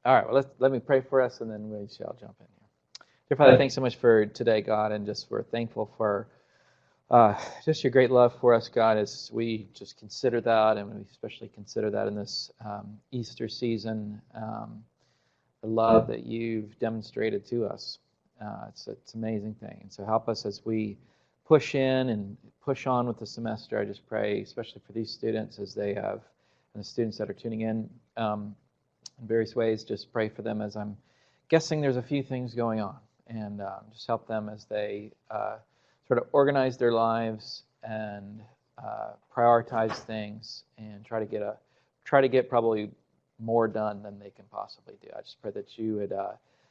All right, well, let me pray for us, and then we shall jump in here. Dear Father, thanks so much for today, God, and just we're thankful for just your great love for us, God, as we just consider that, and we especially consider that in this Easter season, the love that you've demonstrated to us. It's an amazing thing. And so help us as we push in and push on with the semester. I just pray, especially for these students as they have, and the students that are tuning in various ways, just pray for them as I'm guessing there's a few things going on. And just help them as they sort of organize their lives and prioritize things and try to get probably more done than they can possibly do. I just pray that you would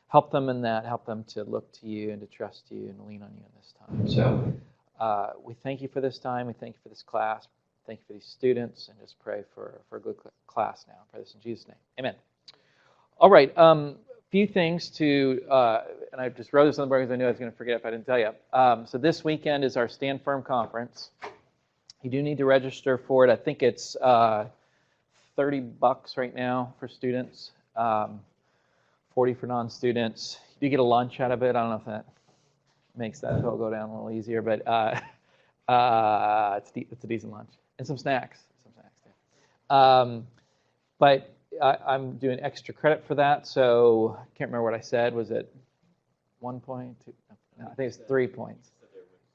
help them in that, help them to look to you and to trust you and lean on you in this time. So we thank you for this time. We thank you for this class. Thank you for these students, and just pray for a good class now. I pray this in Jesus' name. Amen. All right. Few things to, and I just wrote this on the board because I knew I was going to forget if I didn't tell you. So this weekend is our Stand Firm conference. You do need to register for it. I think it's $30 right now for students, 40 for non-students. You do get a lunch out of it. I don't know if that makes that total go down a little easier, but it's a decent lunch and some snacks. Too. But I'm doing extra credit for that, so I can't remember what I said. Was it 1 point? No, I think it's 3 points.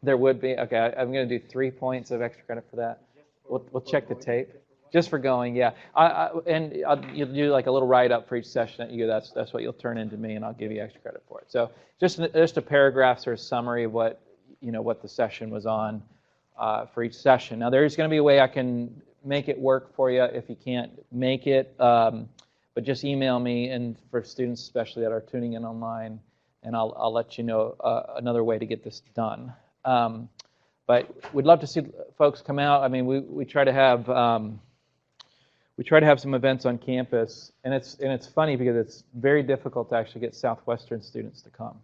There would be. Okay, I'm going to do 3 points of extra credit for that. We'll check the tape. Just for going, yeah. You'll do like a little write-up for each session that you go. That's what you'll turn into me, and I'll give you extra credit for it. So just a paragraph sort of summary of what the session was on for each session. Now there's going to be a way I can make it work for you if you can't make it, but just email me, and for students especially that are tuning in online, and I'll let you know another way to get this done. But we'd love to see folks come out. I mean, we try to have some events on campus, and it's funny because it's very difficult to actually get Southwestern students to come.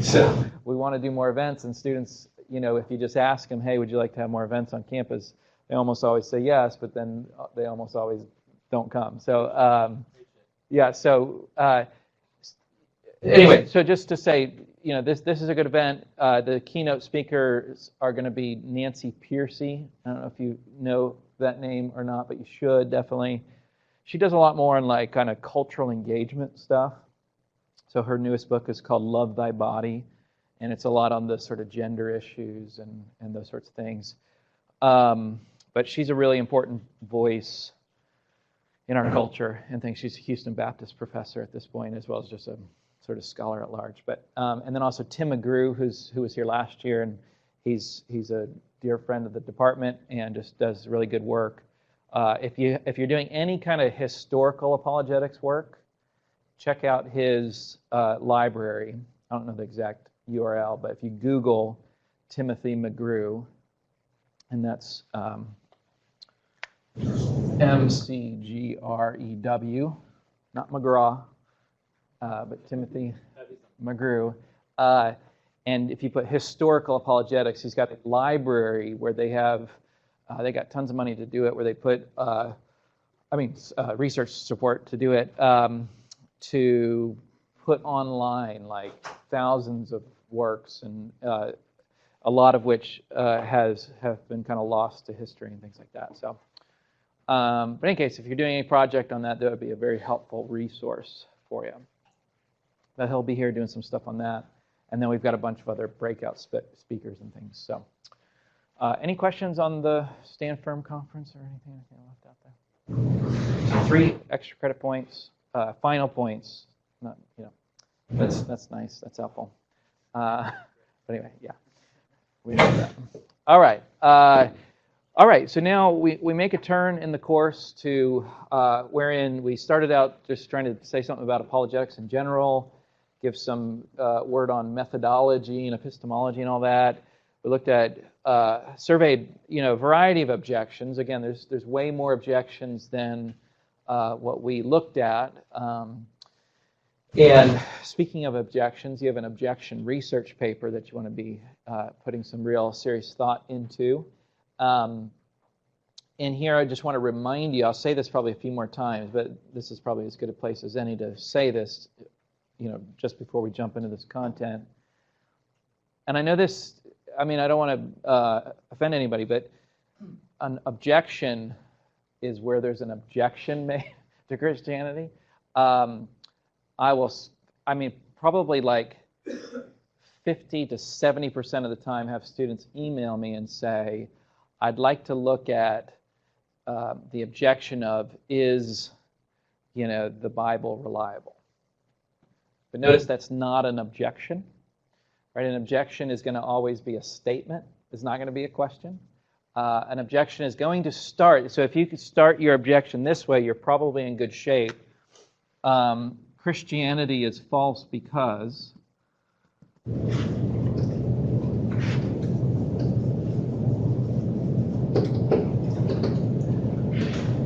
So we want to do more events, and students, if you just ask them, hey, would you like to have more events on campus? They almost always say yes, but then they almost always don't come. So, yeah. So anyway, so just to say, this is a good event. The keynote speakers are going to be Nancy Pearcey. I don't know if you know that name or not, but you should definitely. She does a lot more on like kind of cultural engagement stuff. So her newest book is called Love Thy Body, and it's a lot on the sort of gender issues and those sorts of things. But she's a really important voice in our culture and things. She's a Houston Baptist professor at this point, as well as just a sort of scholar at large. But and then also Tim McGrew, who was here last year, and he's a dear friend of the department and just does really good work. If you're doing any kind of historical apologetics work, check out his library. I don't know the exact URL, but if you Google Timothy McGrew, and that's McGrew, not McGraw, but Timothy McGrew. And if you put historical apologetics, he's got a library where they got tons of money to do it, where they put, research support to do it, to put online like thousands of works, and a lot of which have been kind of lost to history and things like that. So, but in any case, if you're doing any project on that, that would be a very helpful resource for you. But he'll be here doing some stuff on that, and then we've got a bunch of other breakout speakers and things. So, any questions on the Stand Firm conference or anything left out there? 3 extra credit points, final points. Not, that's nice. That's helpful. But anyway, yeah. We know that. All right. All right. So now we make a turn in the course to wherein we started out just trying to say something about apologetics in general, give some word on methodology and epistemology and all that. We looked at surveyed a variety of objections. Again, there's way more objections than what we looked at. And speaking of objections, you have an objection research paper that you want to be putting some real serious thought into. And here I just want to remind you, I'll say this probably a few more times, but this is probably as good a place as any to say this, just before we jump into this content. And I know this, I don't want to offend anybody, but an objection is where there's an objection made to Christianity. Probably like 50 to 70% of the time have students email me and say, I'd like to look at the objection of, is, the Bible reliable? But notice that's not an objection, right? An objection is going to always be a statement. It's not going to be a question. An objection is going to start. So if you could start your objection this way, you're probably in good shape. Christianity is false because...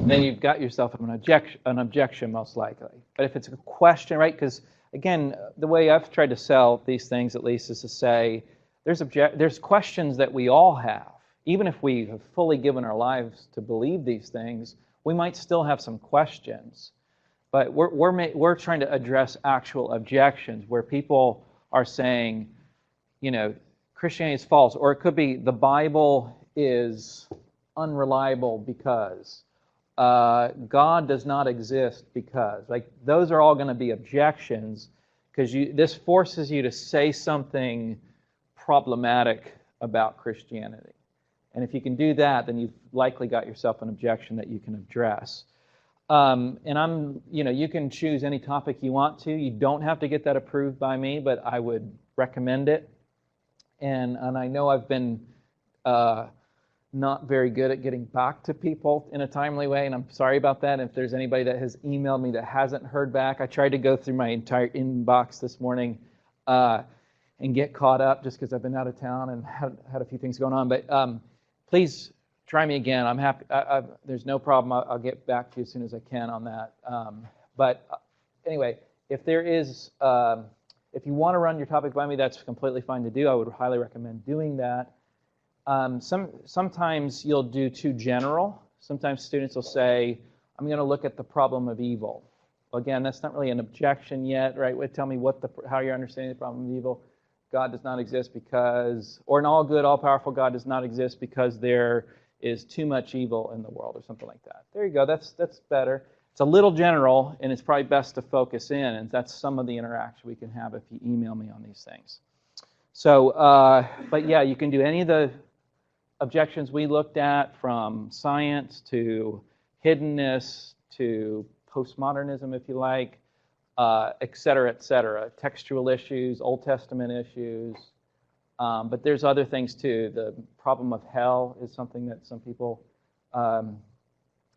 then you've got yourself an objection most likely. But if it's a question, right? Because again, the way I've tried to sell these things, at least, is to say there's questions that we all have. Even if we have fully given our lives to believe these things, we might still have some questions. But we're trying to address actual objections where people are saying, Christianity is false, or it could be the Bible is unreliable because God does not exist because. Like, those are all going to be objections because this forces you to say something problematic about Christianity. And if you can do that, then you've likely got yourself an objection that you can address. And you can choose any topic you want to. You don't have to get that approved by me, but I would recommend it. And I know I've been not very good at getting back to people in a timely way, and I'm sorry about that. If there's anybody that has emailed me that hasn't heard back, I tried to go through my entire inbox this morning and get caught up just because I've been out of town and had a few things going on. But please try me again. I'm happy. There's no problem. I'll get back to you as soon as I can on that. Anyway, if there is, if you want to run your topic by me, that's completely fine to do. I would highly recommend doing that. Sometimes you'll do too general. Sometimes students will say, I'm going to look at the problem of evil. Well, again, that's not really an objection yet, right? Tell me how you're understanding the problem of evil. God does not exist because, or an all-good, all-powerful God does not exist because there is too much evil in the world, or something like that. There you go. That's better. It's a little general, and it's probably best to focus in, and that's some of the interaction we can have if you email me on these things. So, but yeah, you can do any of the objections we looked at, from science to hiddenness to postmodernism, if you like, et cetera, textual issues, Old Testament issues. But there's other things too. The problem of hell is something that some people, I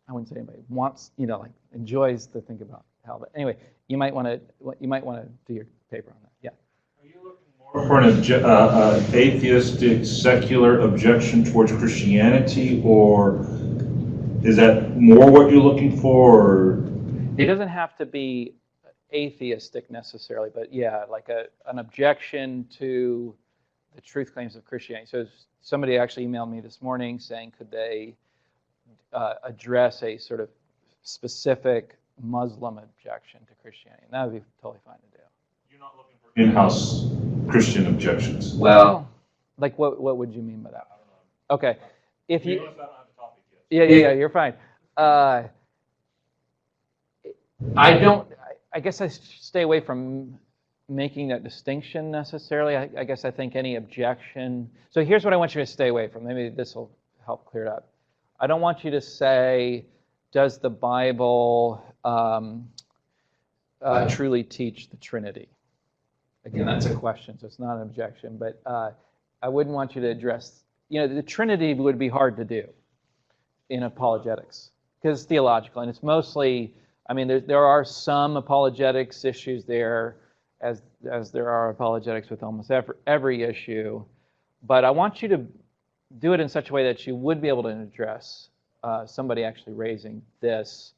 wouldn't say anybody wants, enjoys to think about hell. But anyway, you might want to do your paper on that. Yeah. Are you looking more for an atheistic, secular objection towards Christianity, or is that more what you're looking for? Or? It doesn't have to be atheistic necessarily, but yeah, like an objection to the truth claims of Christianity. So somebody actually emailed me this morning saying, could they address a sort of specific Muslim objection to Christianity? And that would be totally fine to do. You're not looking for in-house Christian objections? Well, like what would you mean by that? I don't know. Okay. If you, I don't have a topic yet. yeah, you're fine. I guess I stay away from making that distinction necessarily. I guess I think any objection. So here's what I want you to stay away from. Maybe this will help clear it up. I don't want you to say, does the Bible truly teach the Trinity? Again, that's a question, so it's not an objection. But I wouldn't want you to address, the Trinity would be hard to do in apologetics because it's theological, and it's mostly, there are some apologetics issues there, as there are apologetics with almost every issue. But I want you to do it in such a way that you would be able to address somebody actually raising this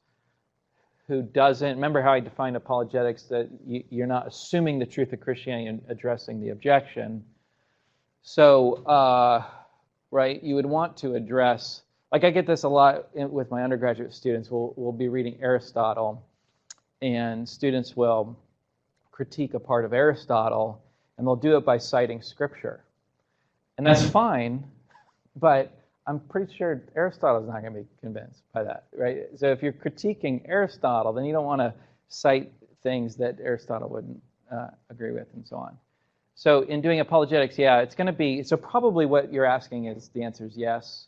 who doesn't. Remember how I defined apologetics, that you're not assuming the truth of Christianity and addressing the objection. So, right, you would want to address like I get this a lot with my undergraduate students. We'll be reading Aristotle, and students will critique a part of Aristotle, and they'll do it by citing scripture. And that's fine, but I'm pretty sure Aristotle's not going to be convinced by that, right? So if you're critiquing Aristotle, then you don't want to cite things that Aristotle wouldn't agree with and so on. So in doing apologetics, yeah, it's going to be, so probably what you're asking is, the answer is yes.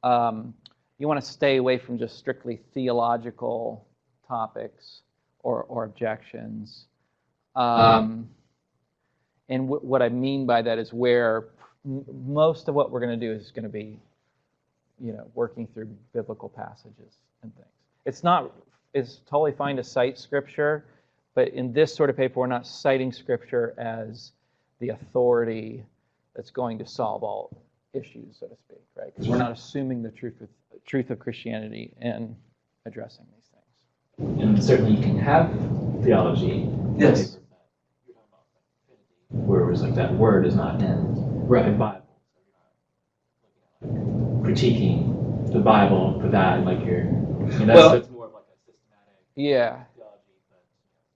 You want to stay away from just strictly theological topics or objections. And what I mean by that is where most of what we're going to do is going to be, working through biblical passages and things. It's totally fine to cite scripture, but in this sort of paper, we're not citing scripture as the authority that's going to solve all issues, so to speak, right? Because we're not assuming the truth of Christianity and addressing these things. And certainly you can have theology. Yes. Whereas like that word is not in the Bible. Critiquing the Bible for that, like that's more of like a systematic theology.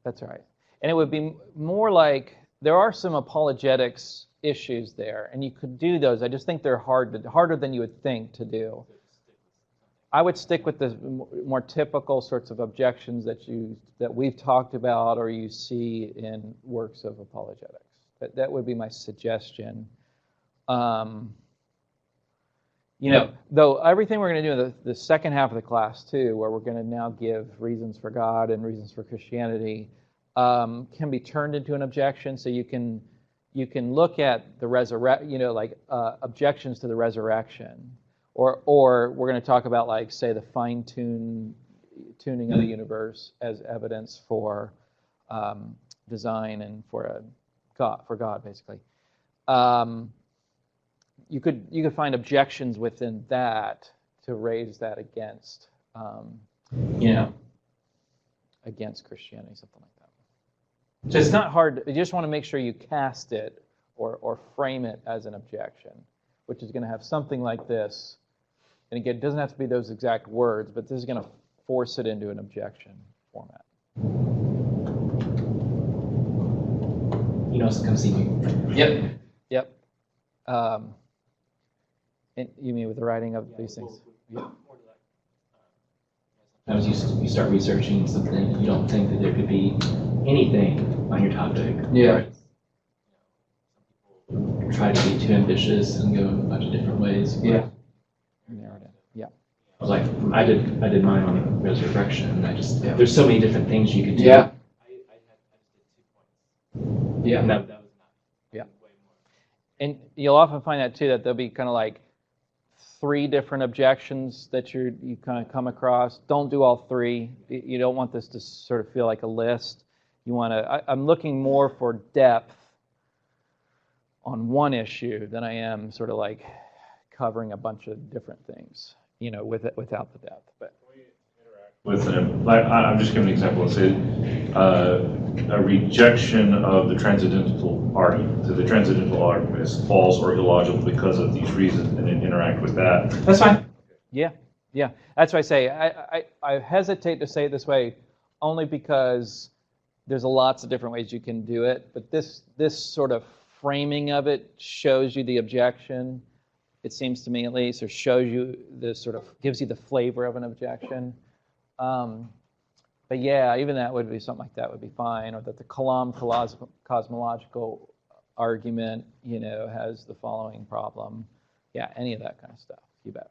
That's right. And it would be more like, there are some apologetics issues there, and you could do those. I just think they're harder than you would think to do. I would stick with the more typical sorts of objections that we've talked about or you see in works of apologetics. That would be my suggestion. Though everything we're going to do in the second half of the class too, where we're going to now give reasons for God and reasons for Christianity, can be turned into an objection. So you can look at the objections to the resurrection, or we're going to talk about, like, say, the tuning of the universe as evidence for design and for God, basically. You could find objections within that to raise that against against Christianity, something like that. So it's not hard. You just want to make sure you cast it or frame it as an objection, which is going to have something like this. And again, it doesn't have to be those exact words, but this is going to force it into an objection format. So come see me. Yep. And you mean with the writing of these things? Yeah. Sometimes you start researching something, you don't think that there could be anything on your topic. Yeah. Some people try to be too ambitious and go a bunch of different ways. Yeah. Yeah. I was like, I did mine on resurrection. There's so many different things you could do. Yeah. I did 2 points. Yeah. And that was not. Yeah. Way more. And you'll often find that too, that there'll be kind of like 3 different objections that you kind of come across. Don't do all 3. You don't want this to sort of feel like a list. You want to. I'm looking more for depth on one issue than I am sort of like covering a bunch of different things, without the depth. But with them, like I'm just giving an example. Let's say a rejection of the transcendental argument. So the transcendental argument is false or illogical because of these reasons, and then interact with that. That's fine. Yeah. That's why I say I hesitate to say it this way, only because there's lots of different ways you can do it. But this sort of framing of it shows you the objection. It seems to me, at least, or shows you gives you the flavor of an objection. But yeah, even that would be something like that would be fine, or that the Kalam cosmological argument, has the following problem. Yeah, any of that kind of stuff. You bet.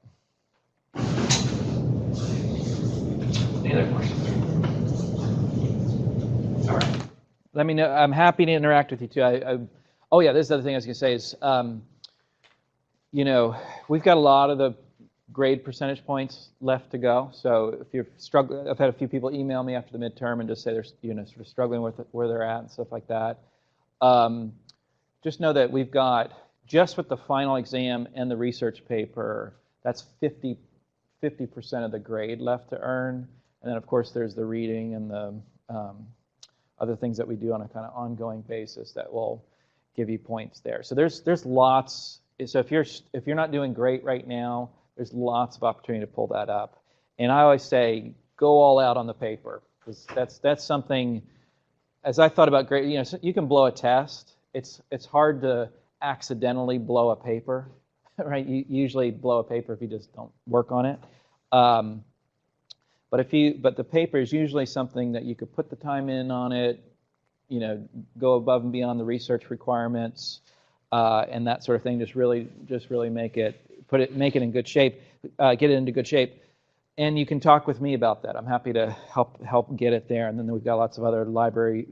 Any other questions? All right. Let me know. I'm happy to interact with you too. Oh yeah, this is the other thing I was going to say is, we've got a lot of the grade percentage points left to go. So if you're struggling, I've had a few people email me after the midterm and just say they're sort of struggling with where they're at and stuff like that. Just know that we've got, just with the final exam and the research paper, that's 50% of the grade left to earn. And then of course there's the reading and the other things that we do on a kind of ongoing basis that will give you points there. So there's lots. So if you're not doing great right now, There's lots of opportunity to pull that up. And I always say, go all out on the paper, because that's something, as I thought about grade, so you can blow a test. It's hard to accidentally blow a paper, right? You usually blow a paper if you just don't work on it. But the paper is usually something that you could put the time in on it, go above and beyond the research requirements, and that sort of thing. Just really make it in good shape, get it into good shape. And you can talk with me about that. I'm happy to help get it there. And then we've got lots of other library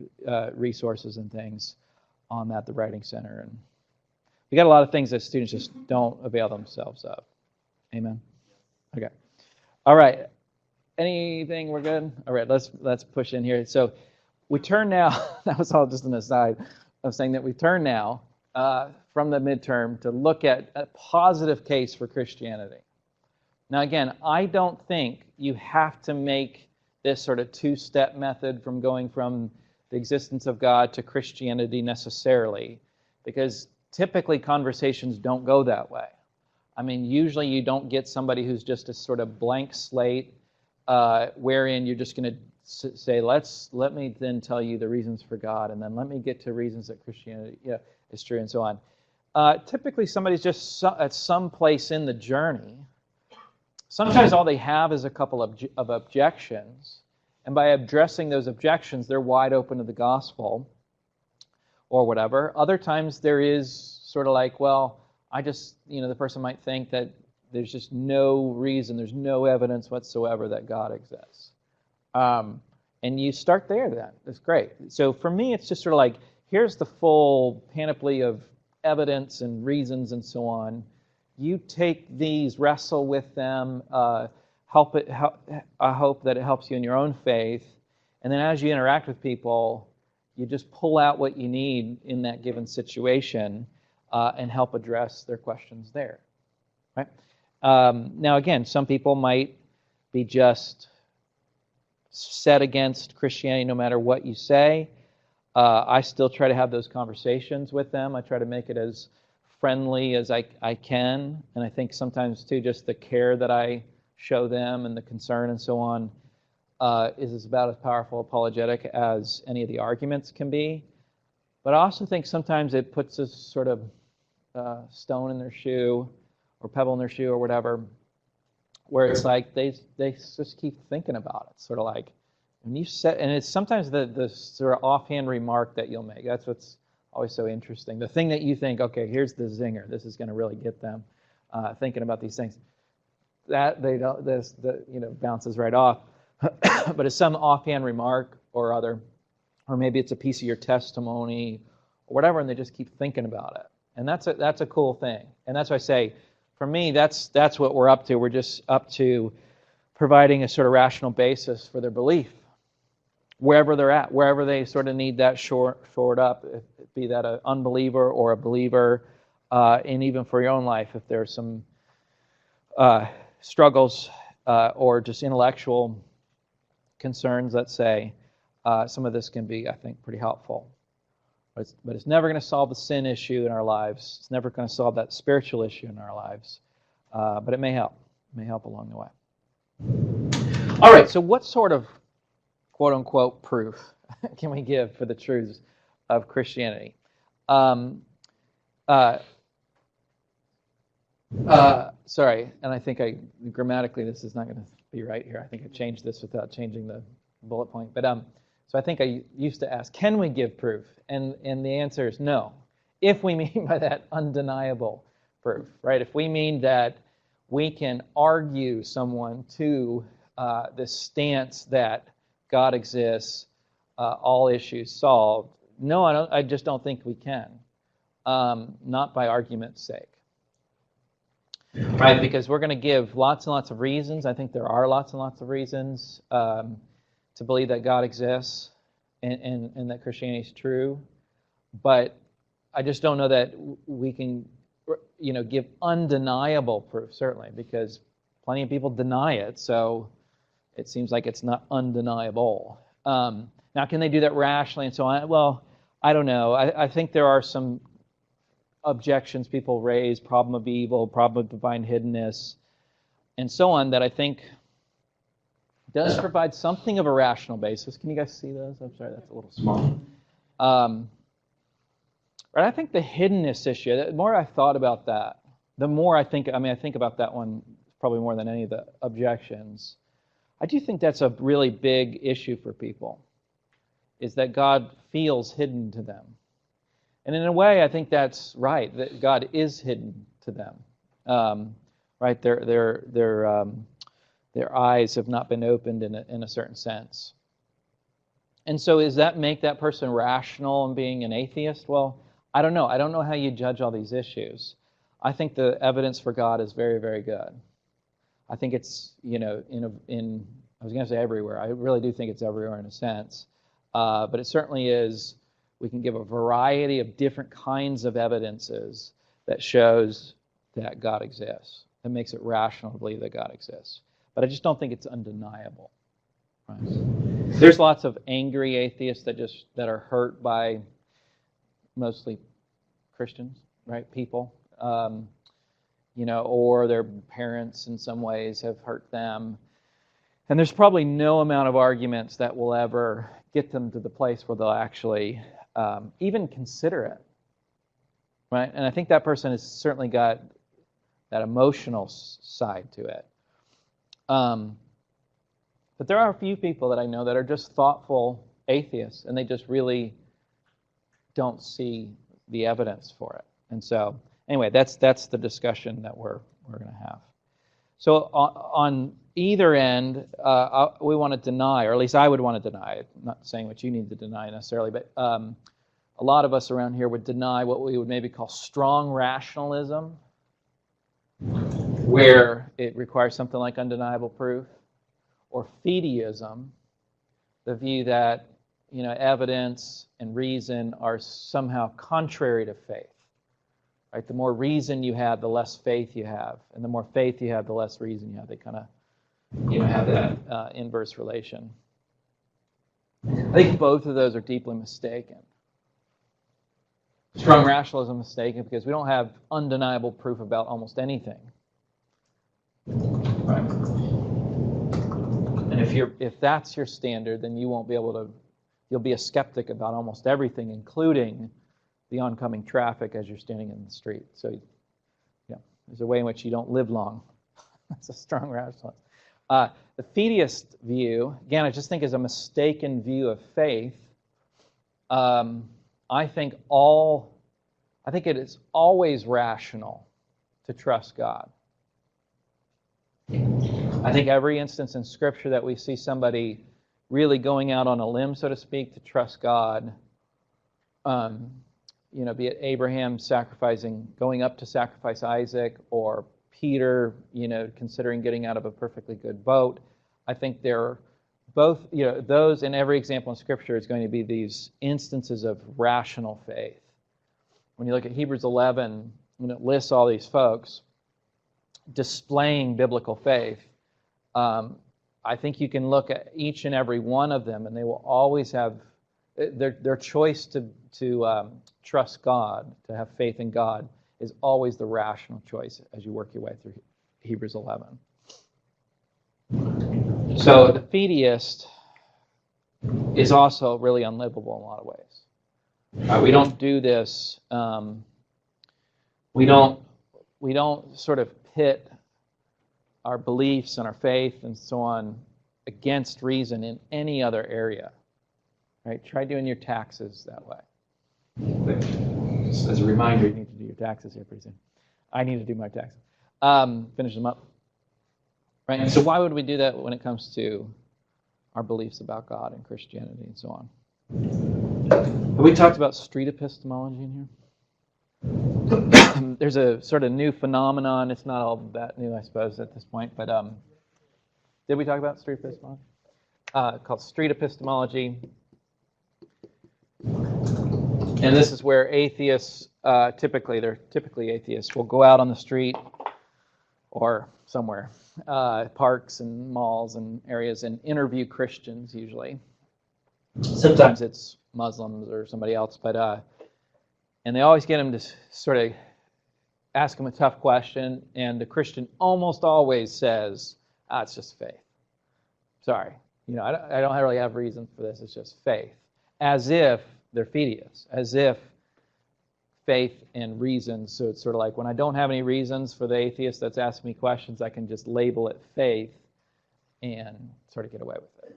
resources and things on that, the Writing Center. And we got a lot of things that students just don't avail themselves of. Amen? Okay. All right. Anything? We're good? All right, let's push in here. So we turn now, that was all just an aside of saying that we turn now from the midterm to look at a positive case for Christianity. Now again, I don't think you have to make this sort of two-step method from going from the existence of God to Christianity necessarily, because typically conversations don't go that way. I mean, usually you don't get somebody who's just a sort of blank slate, wherein you're just going to say, let me then tell you the reasons for God, and then let me get to reasons that Christianity is true, and so on. Typically, somebody's just at some place in the journey. Sometimes all they have is a couple of objections, and by addressing those objections, they're wide open to the gospel or whatever. Other times there is sort of like, well, I just, the person might think that there's just no reason, there's no evidence whatsoever that God exists. And you start there then. That's great. So for me, it's just sort of like, here's the full panoply of evidence and reasons and so on. You take these, wrestle with them, I hope that it helps you in your own faith. And then as you interact with people, you just pull out what you need in that given situation and help address their questions there. Right? Now again, some people might be just set against Christianity no matter what you say. I still try to have those conversations with them. I try to make it as friendly as I can, and I think sometimes too just the care that I show them and the concern and so on is about as powerful apologetic as any of the arguments can be. But I also think sometimes it puts a sort of stone in their shoe or pebble in their shoe or whatever, where it's like they just keep thinking about it. Sort of like when you said, and it's sometimes the sort of offhand remark that you'll make. That's what's always so interesting. The thing that you think, okay, here's the zinger. This is going to really get them thinking about these things. That they don't. Bounces right off. But it's some offhand remark or other, or maybe it's a piece of your testimony or whatever, and they just keep thinking about it. And that's a cool thing. And that's why I say, for me, that's what we're up to. We're just up to providing a sort of rational basis for their belief, wherever they're at, wherever they sort of need that shored up, be that an unbeliever or a believer, and even for your own life, if there's some struggles or just intellectual concerns, let's say, some of this can be, I think, pretty helpful. But it's never going to solve the sin issue in our lives. It's never going to solve that spiritual issue in our lives. But it may help. It may help along the way. All right, so what sort of quote-unquote proof can we give for the truths of Christianity? Sorry, and I think grammatically this is not going to be right here. I think I changed this without changing the bullet point. But so I think I used to ask, can we give proof? And the answer is no. If we mean by that undeniable proof, right? If we mean that we can argue someone to this stance that God exists, all issues solved. No, I just don't think we can. Not by argument's sake. Right, because we're going to give lots and lots of reasons. I think there are lots and lots of reasons to believe that God exists and that Christianity is true. But I just don't know that we can, give undeniable proof, certainly, because plenty of people deny it, so it seems like it's not undeniable. Now, can they do that rationally and so on? Well, I don't know. I think there are some objections people raise, problem of evil, problem of divine hiddenness, and so on, that I think does provide something of a rational basis. Can you guys see those? I'm sorry, that's a little small. But I think the hiddenness issue, the more I've thought about that, the more I think about that one probably more than any of the objections. I do think that's a really big issue for people, is that God feels hidden to them. And in a way, I think that's right, that God is hidden to them. Right? Their eyes have not been opened in a certain sense. And so does that make that person rational in being an atheist? Well, I don't know. I don't know how you judge all these issues. I think the evidence for God is very, very good. I think it's, I was going to say everywhere. I really do think it's everywhere in a sense. But it certainly is. We can give a variety of different kinds of evidences that shows that God exists. That makes it rational to believe that God exists. But I just don't think it's undeniable. Right? There's lots of angry atheists that are hurt by mostly Christians, right? People, or their parents in some ways have hurt them. And there's probably no amount of arguments that will ever get them to the place where they'll actually even consider it, right? And I think that person has certainly got that emotional side to it. But there are a few people that I know that are just thoughtful atheists, and they just really don't see the evidence for it. And so, anyway, that's the discussion that we're going to have. So on either end, we want to deny, or at least I would want to deny. I'm not saying what you need to deny necessarily, but a lot of us around here would deny what we would maybe call strong rationalism, where it requires something like undeniable proof, or fideism, the view that evidence and reason are somehow contrary to faith. Right? The more reason you have, the less faith you have, and the more faith you have, the less reason you have. They kind of have that inverse relation. I think both of those are deeply mistaken. Strong rationalism is mistaken because we don't have undeniable proof about almost anything. Right? And if that's your standard, then you won't be able to. You'll be a skeptic about almost everything, including the oncoming traffic as you're standing in the street. So, there's a way in which you don't live long. That's a strong rationalism. The fideist view, again, I just think is a mistaken view of faith. I think it is always rational to trust God. I think every instance in Scripture that we see somebody really going out on a limb, so to speak, to trust God, be it Abraham going up to sacrifice Isaac, or Peter, considering getting out of a perfectly good boat. I think they're both, those in every example in Scripture is going to be these instances of rational faith. When you look at Hebrews 11, when it lists all these folks displaying biblical faith, I think you can look at each and every one of them, and they will always have their choice to trust God, to have faith in God, is always the rational choice as you work your way through Hebrews 11. So the fideist is also really unlivable in a lot of ways. We don't do this. We don't sort of pit our beliefs and our faith and so on against reason in any other area. Right? Try doing your taxes that way. Just as a reminder, you need to do your taxes here pretty soon. I need to do my taxes. Finish them up. Right? And so why would we do that when it comes to our beliefs about God and Christianity and so on? Have we talked about street epistemology in here? There's a sort of new phenomenon. It's not all that new, I suppose, at this point. But did we talk about street epistemology? Called street epistemology. And this is where atheists, typically atheists, will go out on the street or somewhere, parks and malls and areas, and interview Christians usually. Sometimes it's Muslims or somebody else, but and they always get them to sort of ask them a tough question, and the Christian almost always says, it's just faith. Sorry. I don't really have reason for this. It's just faith. As if they're fideist. As if faith and reason. So it's sort of like when I don't have any reasons for the atheist that's asking me questions, I can just label it faith and sort of get away with it.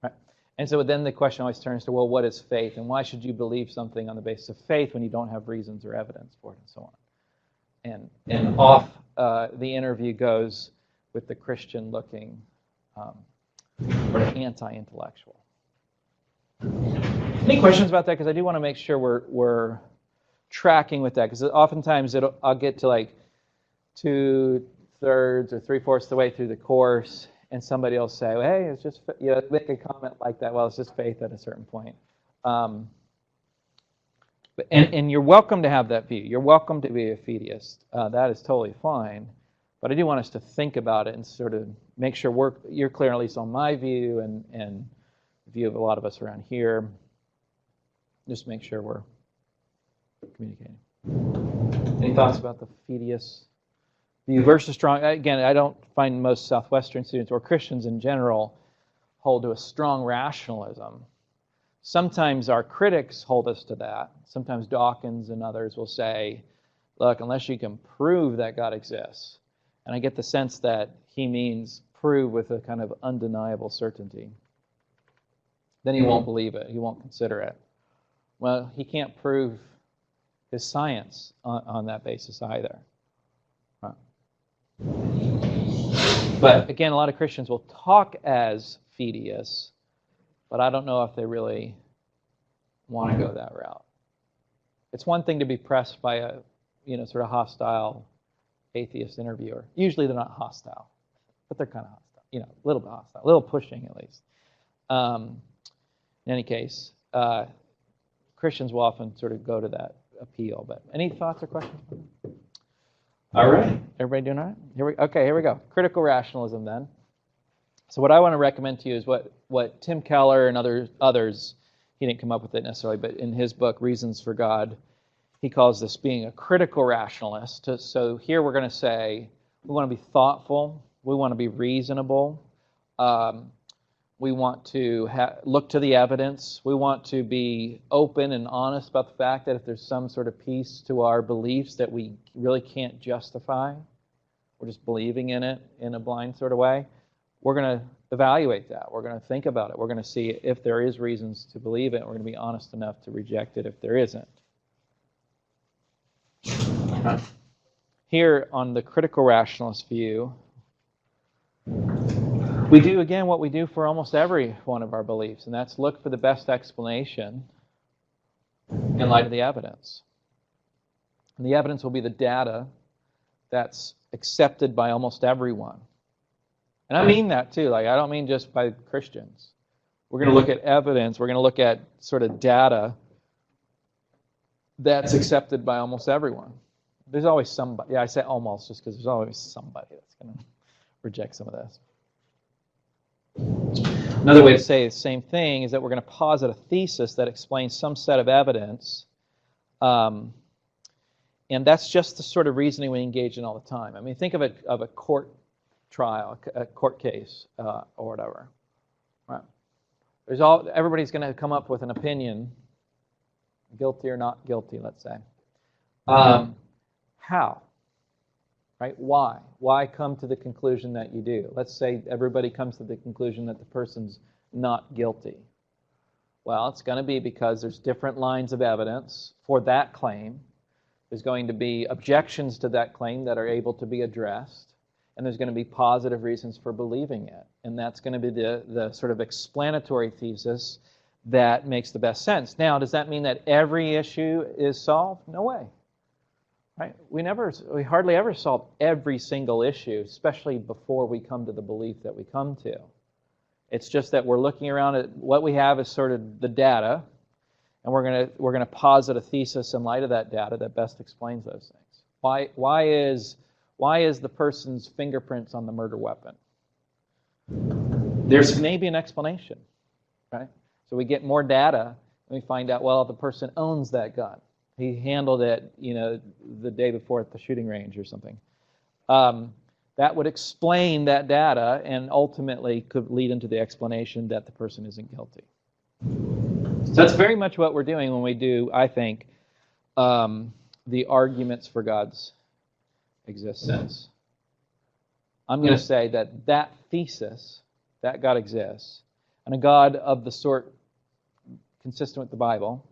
Right? And so then the question always turns to, well, what is faith? And why should you believe something on the basis of faith when you don't have reasons or evidence for it and so on? And off the interview goes with the Christian looking sort of anti-intellectual. Any questions about that? Because I do want to make sure we're tracking with that. Because oftentimes I'll get to like 2/3 or 3/4 of the way through the course, and somebody will say, well, hey, it's just, make a comment like that. Well, it's just faith at a certain point. And you're welcome to have that view. You're welcome to be a fideist. That is totally fine. But I do want us to think about it and sort of make sure you're clear, at least on my view and the view of a lot of us around here. Just make sure we're communicating. Any thoughts about the fideist view versus strong? Again, I don't find most Southwestern students or Christians in general hold to a strong rationalism. Sometimes our critics hold us to that. Sometimes Dawkins and others will say, look, unless you can prove that God exists, and I get the sense that he means prove with a kind of undeniable certainty, then he won't believe it. He won't consider it. Well, he can't prove his science on that basis either. Right. But again, a lot of Christians will talk as fideists, but I don't know if they really want to go that route. It's one thing to be pressed by a sort of hostile atheist interviewer. Usually they're not hostile, but they're kind of hostile. A little bit hostile, a little pushing at least. In any case, Christians will often sort of go to that appeal. But any thoughts or questions? All right. Everybody doing all right? Here we go. Critical rationalism then. So what I want to recommend to you is what Tim Keller and others, he didn't come up with it necessarily, but in his book, Reasons for God, he calls this being a critical rationalist. So here we're going to say we want to be thoughtful, we want to be reasonable, we want to look to the evidence, we want to be open and honest about the fact that if there's some sort of piece to our beliefs that we really can't justify, we're just believing in it in a blind sort of way, we're going to evaluate that. We're going to think about it. We're going to see if there is reasons to believe it. We're going to be honest enough to reject it if there isn't. Here on the critical rationalist view, we do again what we do for almost every one of our beliefs, and that's look for the best explanation in light of the evidence. And the evidence will be the data that's accepted by almost everyone. And I mean that too. I don't mean just by Christians. We're going to look at evidence. We're going to look at sort of data that's accepted by almost everyone. There's always somebody. Yeah, I say almost just because there's always somebody that's going to reject some of this. Another way to say the same thing is that we're going to posit a thesis that explains some set of evidence, and that's just the sort of reasoning we engage in all the time. I mean, think of a court trial, a court case, or whatever. Right? Everybody's going to come up with an opinion, guilty or not guilty, let's say. How? Right? Why? Why come to the conclusion that you do? Let's say everybody comes to the conclusion that the person's not guilty. Well, it's going to be because there's different lines of evidence for that claim. There's going to be objections to that claim that are able to be addressed, and there's going to be positive reasons for believing it. And that's going to be the sort of explanatory thesis that makes the best sense. Now, does that mean that every issue is solved? No way. Right? We hardly ever solve every single issue, especially before we come to the belief that we come to. It's just that we're looking around at what we have is sort of the data, and we're going to posit a thesis in light of that data that best explains those things. Why is the person's fingerprints on the murder weapon? There's maybe an explanation, right? So we get more data, and we find out, well, the person owns that gun. He handled it, the day before at the shooting range or something. That would explain that data and ultimately could lead into the explanation that the person isn't guilty. So that's very much what we're doing when we do, I think, the arguments for God's existence. I'm going to say that thesis, that God exists, and a God of the sort consistent with the Bible,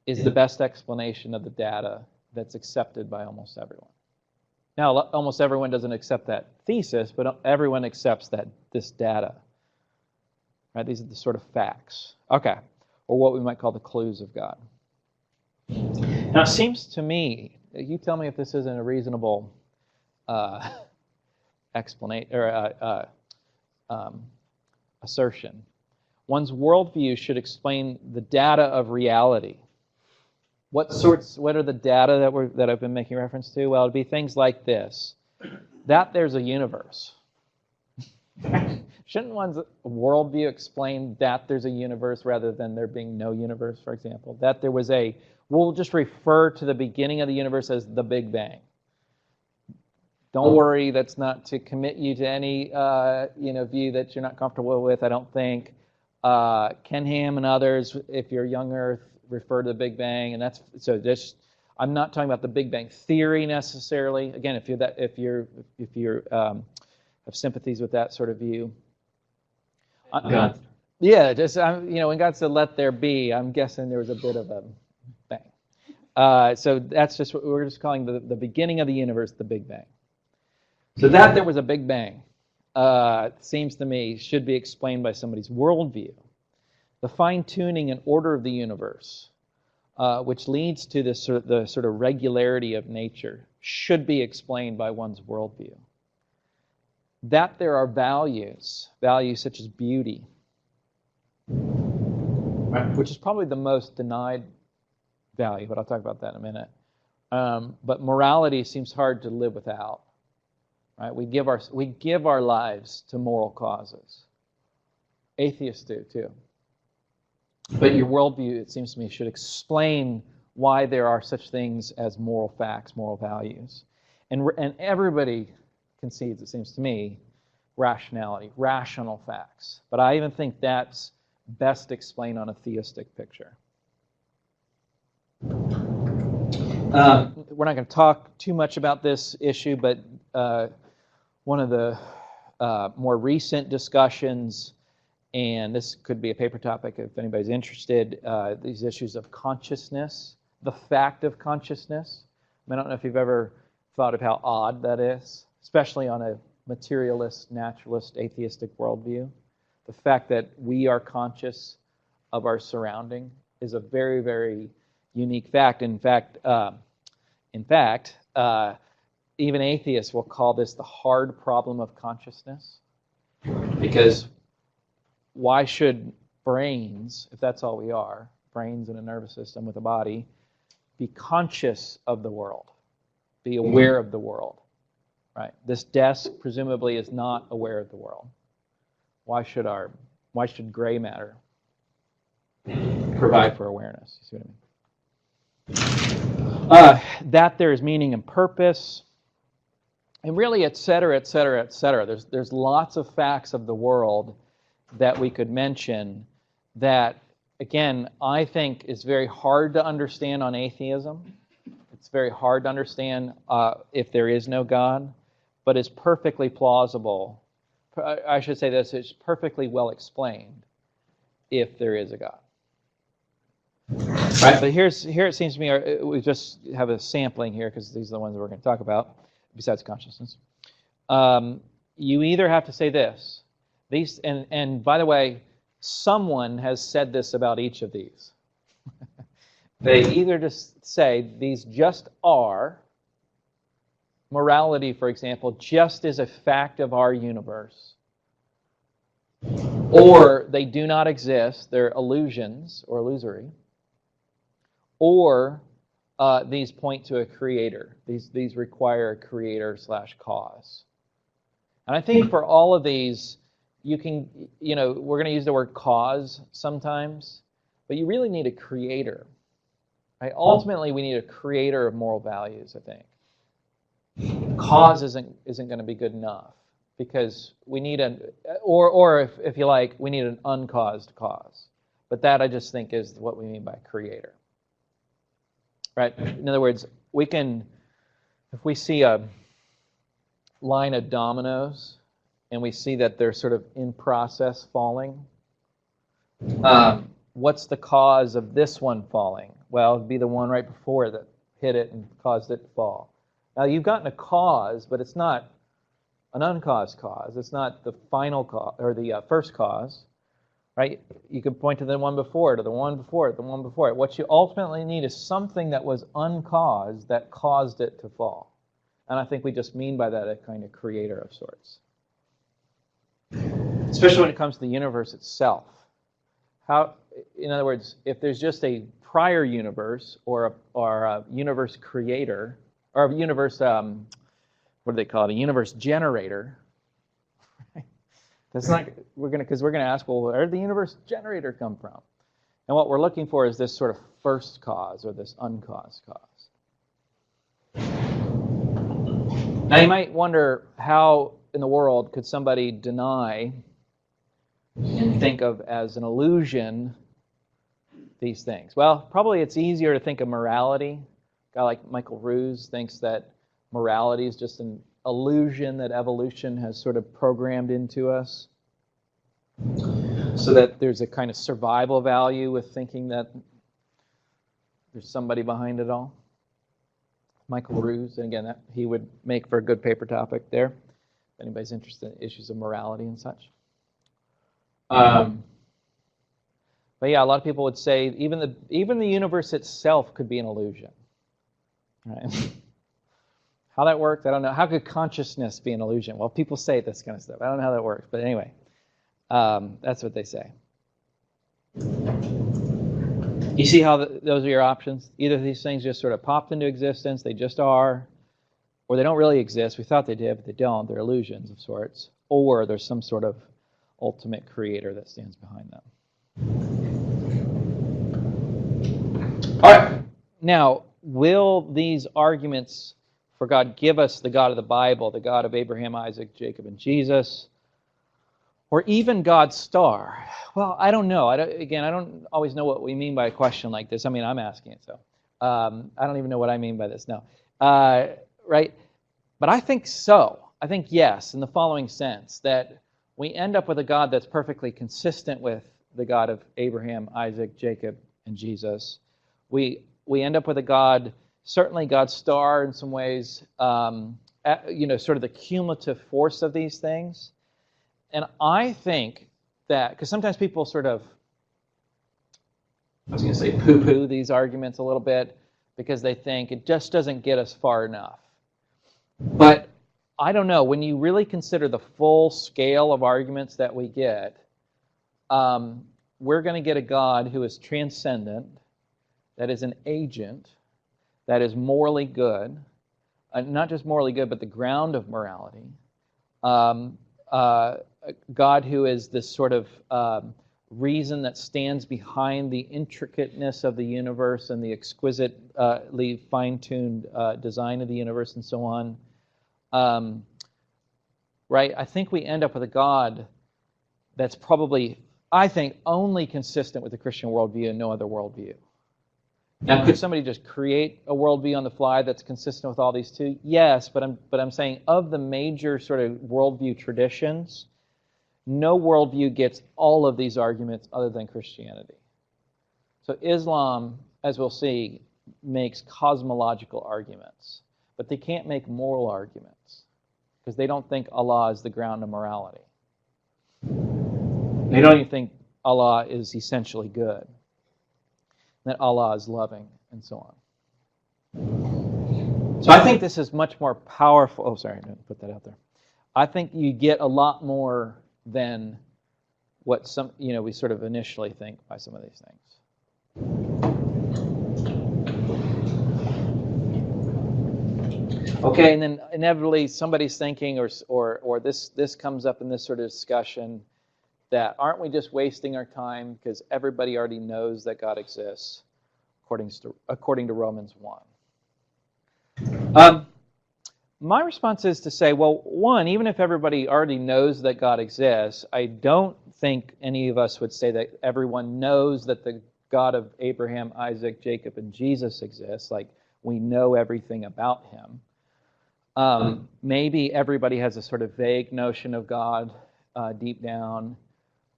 is the best explanation of the data that's accepted by almost everyone. Now, almost everyone doesn't accept that thesis, but everyone accepts that this data. Right? These are the sort of facts. Okay. Or what we might call the clues of God. Now, it seems to me, you tell me if this isn't a reasonable explanation or assertion. One's worldview should explain the data of reality. What are the data that I've been making reference to? Well, it'd be things like this: that there's a universe. Shouldn't one's worldview explain that there's a universe rather than there being no universe, for example? That there was we'll just refer to the beginning of the universe as the Big Bang. Don't worry, that's not to commit you to any view that you're not comfortable with, I don't think. Ken Ham and others, if you're young Earth, refer to the Big Bang, and that's so. This, I'm not talking about the Big Bang theory necessarily. Again, if you have sympathies with that sort of view. God. Yeah, just when God said "let there be," I'm guessing there was a bit of a bang. So that's just what we're just calling the beginning of the universe, the Big Bang. So that there was a Big Bang, seems to me, should be explained by somebody's worldview. The fine-tuning and order of the universe, which leads to the sort of regularity of nature, should be explained by one's worldview. That there are values such as beauty, which is probably the most denied value, but I'll talk about that in a minute. But morality seems hard to live without. Right? We give our lives to moral causes. Atheists do too. But your worldview, it seems to me, should explain why there are such things as moral facts, moral values. And everybody concedes, it seems to me, rationality, rational facts. But I even think that's best explained on a theistic picture. We're not going to talk too much about this issue, but one of the more recent discussions, and this could be a paper topic if anybody's interested, these issues of consciousness, the fact of consciousness. I don't know if you've ever thought of how odd that is, especially on a materialist, naturalist, atheistic worldview. The fact that we are conscious of our surrounding is a very, very unique fact. In fact, even atheists will call this the hard problem of consciousness, because why should brains, if that's all we are, brains and a nervous system with a body, be conscious of the world, be aware of the world, right? This desk presumably is not aware of the world. Why should gray matter provide for awareness? You see what I mean? That there is meaning and purpose, and really, et cetera, et cetera, et cetera. There's lots of facts of the world that we could mention that, again, I think is very hard to understand on atheism. It's very hard to understand if there is no God, but is perfectly plausible. I should say this, it's perfectly well explained if there is a God. Right, but here it seems to me, we just have a sampling here because these are the ones that we're going to talk about, besides consciousness. You either have to say this, these, and by the way, someone has said this about each of these. They either just say these just are, morality, for example, just is a fact of our universe, or they do not exist, they're illusions or illusory, or these point to a creator. These require a creator/cause. And I think for all of these, you can, we're going to use the word cause sometimes, but you really need a creator. Right? Ultimately, we need a creator of moral values, I think. Cause isn't going to be good enough, because we need or if you like, we need an uncaused cause. But that, I just think, is what we mean by creator. Right? In other words, if we see a line of dominoes and we see that they're sort of in process falling, what's the cause of this one falling? Well, it'd be the one right before that hit it and caused it to fall. Now, you've gotten a cause, but it's not an uncaused cause. It's not the final cause or the first cause, right? You can point to the one before it, to the one before it, the one before it. What you ultimately need is something that was uncaused that caused it to fall. And I think we just mean by that a kind of creator of sorts. Especially when it comes to the universe itself. In other words, if there's just a prior universe or a universe creator, or a universe, what do they call it? A universe generator. That's not because we're going to ask, well, where did the universe generator come from? And what we're looking for is this sort of first cause or this uncaused cause. Now, you might wonder, how in the world could somebody deny and think of as an illusion these things? Well, probably it's easier to think of morality. A guy like Michael Ruse thinks that morality is just an illusion that evolution has sort of programmed into us, so that there's a kind of survival value with thinking that there's somebody behind it all. Michael Ruse, and again, he would make for a good paper topic there, if anybody's interested in issues of morality and such. But yeah, a lot of people would say even the universe itself could be an illusion. Right? How that works, I don't know. How could consciousness be an illusion? Well, people say this kind of stuff. I don't know how that works, but anyway, that's what they say. You see how those are your options? Either these things just sort of popped into existence, they just are, or they don't really exist. We thought they did, but they don't. They're illusions of sorts. Or there's some sort of ultimate creator that stands behind them. All right. Now, will these arguments for God give us the God of the Bible, the God of Abraham, Isaac, Jacob, and Jesus, or even God's star? Well, I don't know. I don't always know what we mean by a question like this. I mean, I'm asking it, so I don't even know what I mean by this now. Right? But I think so. I think yes, in the following sense, that we end up with a God that's perfectly consistent with the God of Abraham, Isaac, Jacob, and Jesus. We end up with a God, certainly God's star in some ways, sort of the cumulative force of these things. And I think that, because sometimes people sort of, poo-poo these arguments a little bit because they think it just doesn't get us far enough. But I don't know, when you really consider the full scale of arguments that we get, we're going to get a God who is transcendent, that is an agent, that is morally good, not just morally good, but the ground of morality. God who is this sort of reason that stands behind the intricateness of the universe and the exquisitely fine-tuned design of the universe and so on. Right? I think we end up with a God that's probably, I think, only consistent with the Christian worldview and no other worldview. Now, could somebody just create a worldview on the fly that's consistent with all these two? Yes, but I'm saying of the major sort of worldview traditions, no worldview gets all of these arguments other than Christianity. So Islam, as we'll see, makes cosmological arguments, but they can't make moral arguments because they don't think Allah is the ground of morality. They don't even think Allah is essentially good, that Allah is loving, and so on. So I think this is much more powerful. Oh, sorry, I didn't put that out there. I think you get a lot more than what we sort of initially think by some of these things. Okay, and then inevitably somebody's thinking, or this comes up in this sort of discussion. that? Aren't we just wasting our time because everybody already knows that God exists, according to Romans 1? My response is to say, well, one, even if everybody already knows that God exists, I don't think any of us would say that everyone knows that the God of Abraham, Isaac, Jacob, and Jesus exists, like we know everything about him. Maybe everybody has a sort of vague notion of God deep down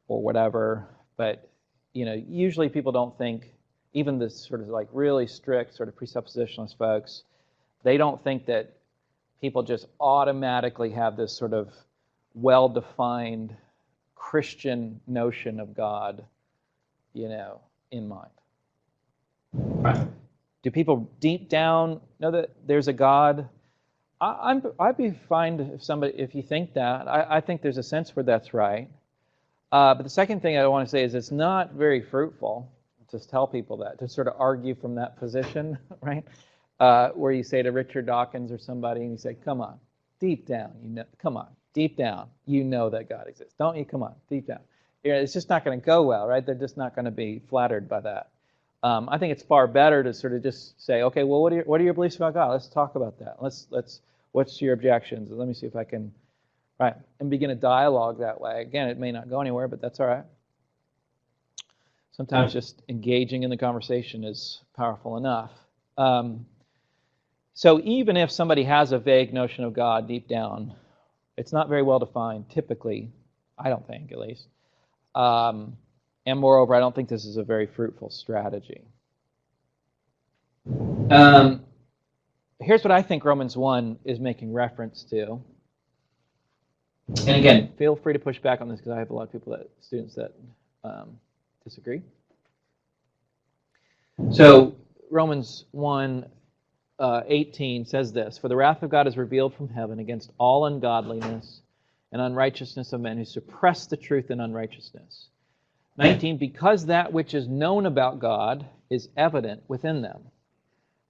or whatever, but usually people don't think, even the sort of like really strict sort of presuppositionalist folks, they don't think that people just automatically have this sort of well-defined Christian notion of God, in mind. Right. Do people deep down know that there's a God? I'd be fine if you think that. I think there's a sense where that's right. But the second thing I want to say is it's not very fruitful to tell people that, to sort of argue from that position, right? Where you say to Richard Dawkins or somebody, and you say, come on, deep down, deep down, you know that God exists. Don't you? Come on, deep down. It's just not going to go well, right? They're just not going to be flattered by that. I think it's far better to sort of just say, okay, well, what are your beliefs about God? Let's talk about that. What's your objections? Let me see if I can, right, and begin a dialogue that way. Again, it may not go anywhere, but that's all right. Sometimes just engaging in the conversation is powerful enough. So even if somebody has a vague notion of God deep down, it's not very well defined, typically, I don't think, at least. And moreover, I don't think this is a very fruitful strategy. Here's what I think Romans 1 is making reference to. And again, feel free to push back on this because I have a lot of students that disagree. So Romans 1:18 says this: "For the wrath of God is revealed from heaven against all ungodliness and unrighteousness of men who suppress the truth in unrighteousness." 19, "Because that which is known about God is evident within them.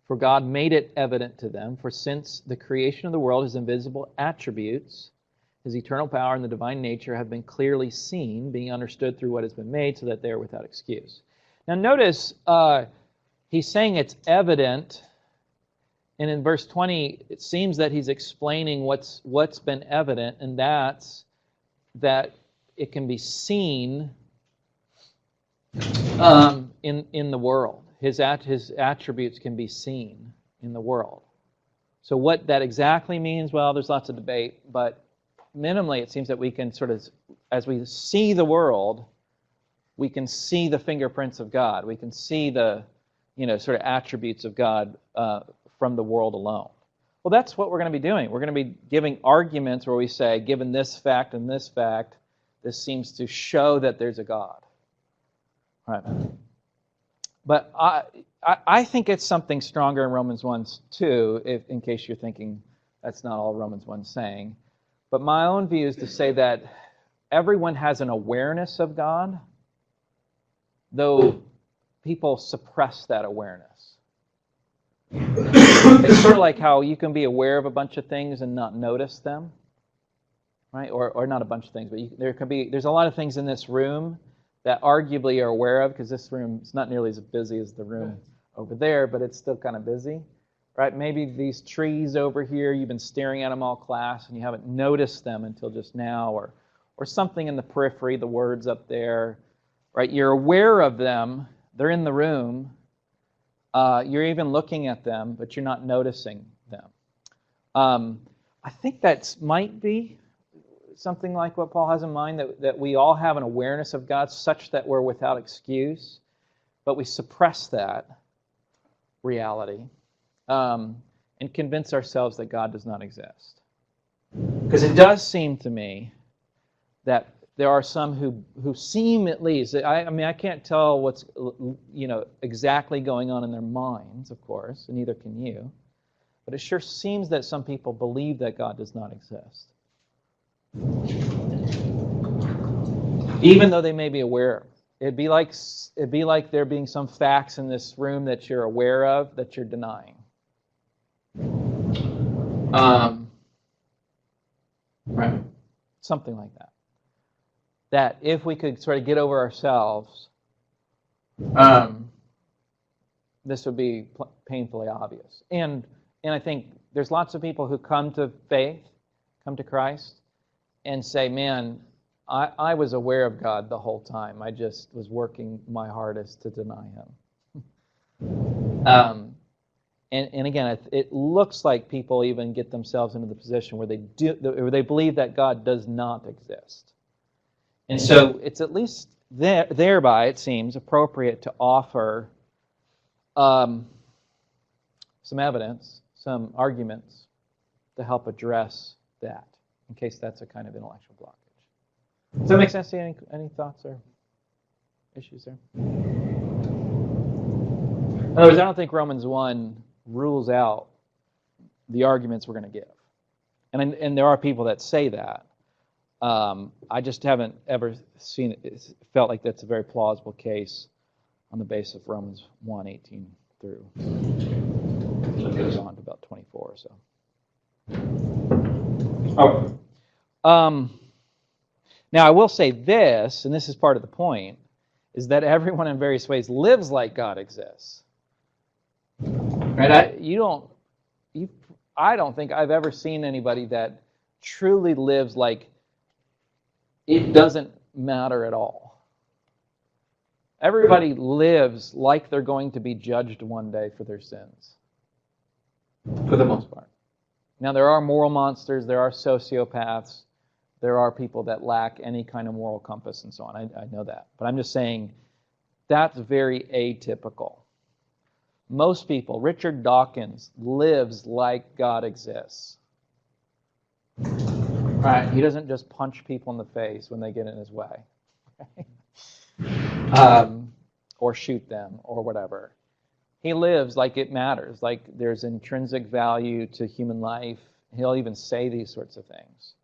For God made it evident to them. For since the creation of the world, his invisible attributes, his eternal power and the divine nature have been clearly seen, being understood through what has been made, so that they are without excuse." Now notice he's saying it's evident, and in verse 20 it seems that he's explaining what's been evident, and that's that it can be seen in the world. His attributes can be seen in the world. So what that exactly means, well, there's lots of debate, but minimally it seems that we can sort of, as we see the world, we can see the fingerprints of God. We can see the, sort of attributes of God from the world alone. Well, that's what we're going to be doing. We're going to be giving arguments where we say, given this fact and this fact, this seems to show that there's a God. Right. But I think it's something stronger in Romans 1 too, in case you're thinking that's not all Romans 1 is saying. But my own view is to say that everyone has an awareness of God, though people suppress that awareness. It's sort of like how you can be aware of a bunch of things and not notice them, right? Or not a bunch of things, but there's a lot of things in this room that arguably you're aware of, because this room is not nearly as busy as the room over there, but it's still kind of busy, right? Maybe these trees over here, you've been staring at them all class and you haven't noticed them until just now, or something in the periphery, the words up there, right? You're aware of them, they're in the room, you're even looking at them, but you're not noticing them. I think that might be something like what Paul has in mind, that we all have an awareness of God such that we're without excuse, but we suppress that reality and convince ourselves that God does not exist. Because it does seem to me that there are some who seem, at least, I can't tell what's exactly going on in their minds, of course, and neither can you, but it sure seems that some people believe that God does not exist, even though they may be aware. It'd be like there being some facts in this room that you're aware of that you're denying. Right. Something like that. that if we could sort of get over ourselves, this would be painfully obvious. And I think there's lots of people who come to faith, come to Christ, and say, man, I was aware of God the whole time. I just was working my hardest to deny Him. And again, it looks like people even get themselves into the position where they believe that God does not exist. And so it's at least thereby, it seems, appropriate to offer some evidence, some arguments to help address that, in case that's a kind of intellectual blockage. Does that make sense to you? Any thoughts or issues there? In other words, I don't think Romans 1 rules out the arguments we're going to give. And there are people that say that. I just haven't ever seen it. Felt like that's a very plausible case on the basis of Romans 1:18 through. It goes on to about 24 or so. Now, I will say this, and this is part of the point, is that everyone in various ways lives like God exists. Right? I don't think I've ever seen anybody that truly lives like it doesn't matter at all. Everybody lives like they're going to be judged one day for their sins. For the most part. Now, there are moral monsters, there are sociopaths, there are people that lack any kind of moral compass and so on. I know that. But I'm just saying that's very atypical. Most people, Richard Dawkins lives like God exists. Right? He doesn't just punch people in the face when they get in his way. Or shoot them or whatever. He lives like it matters, like there's intrinsic value to human life. He'll even say these sorts of things.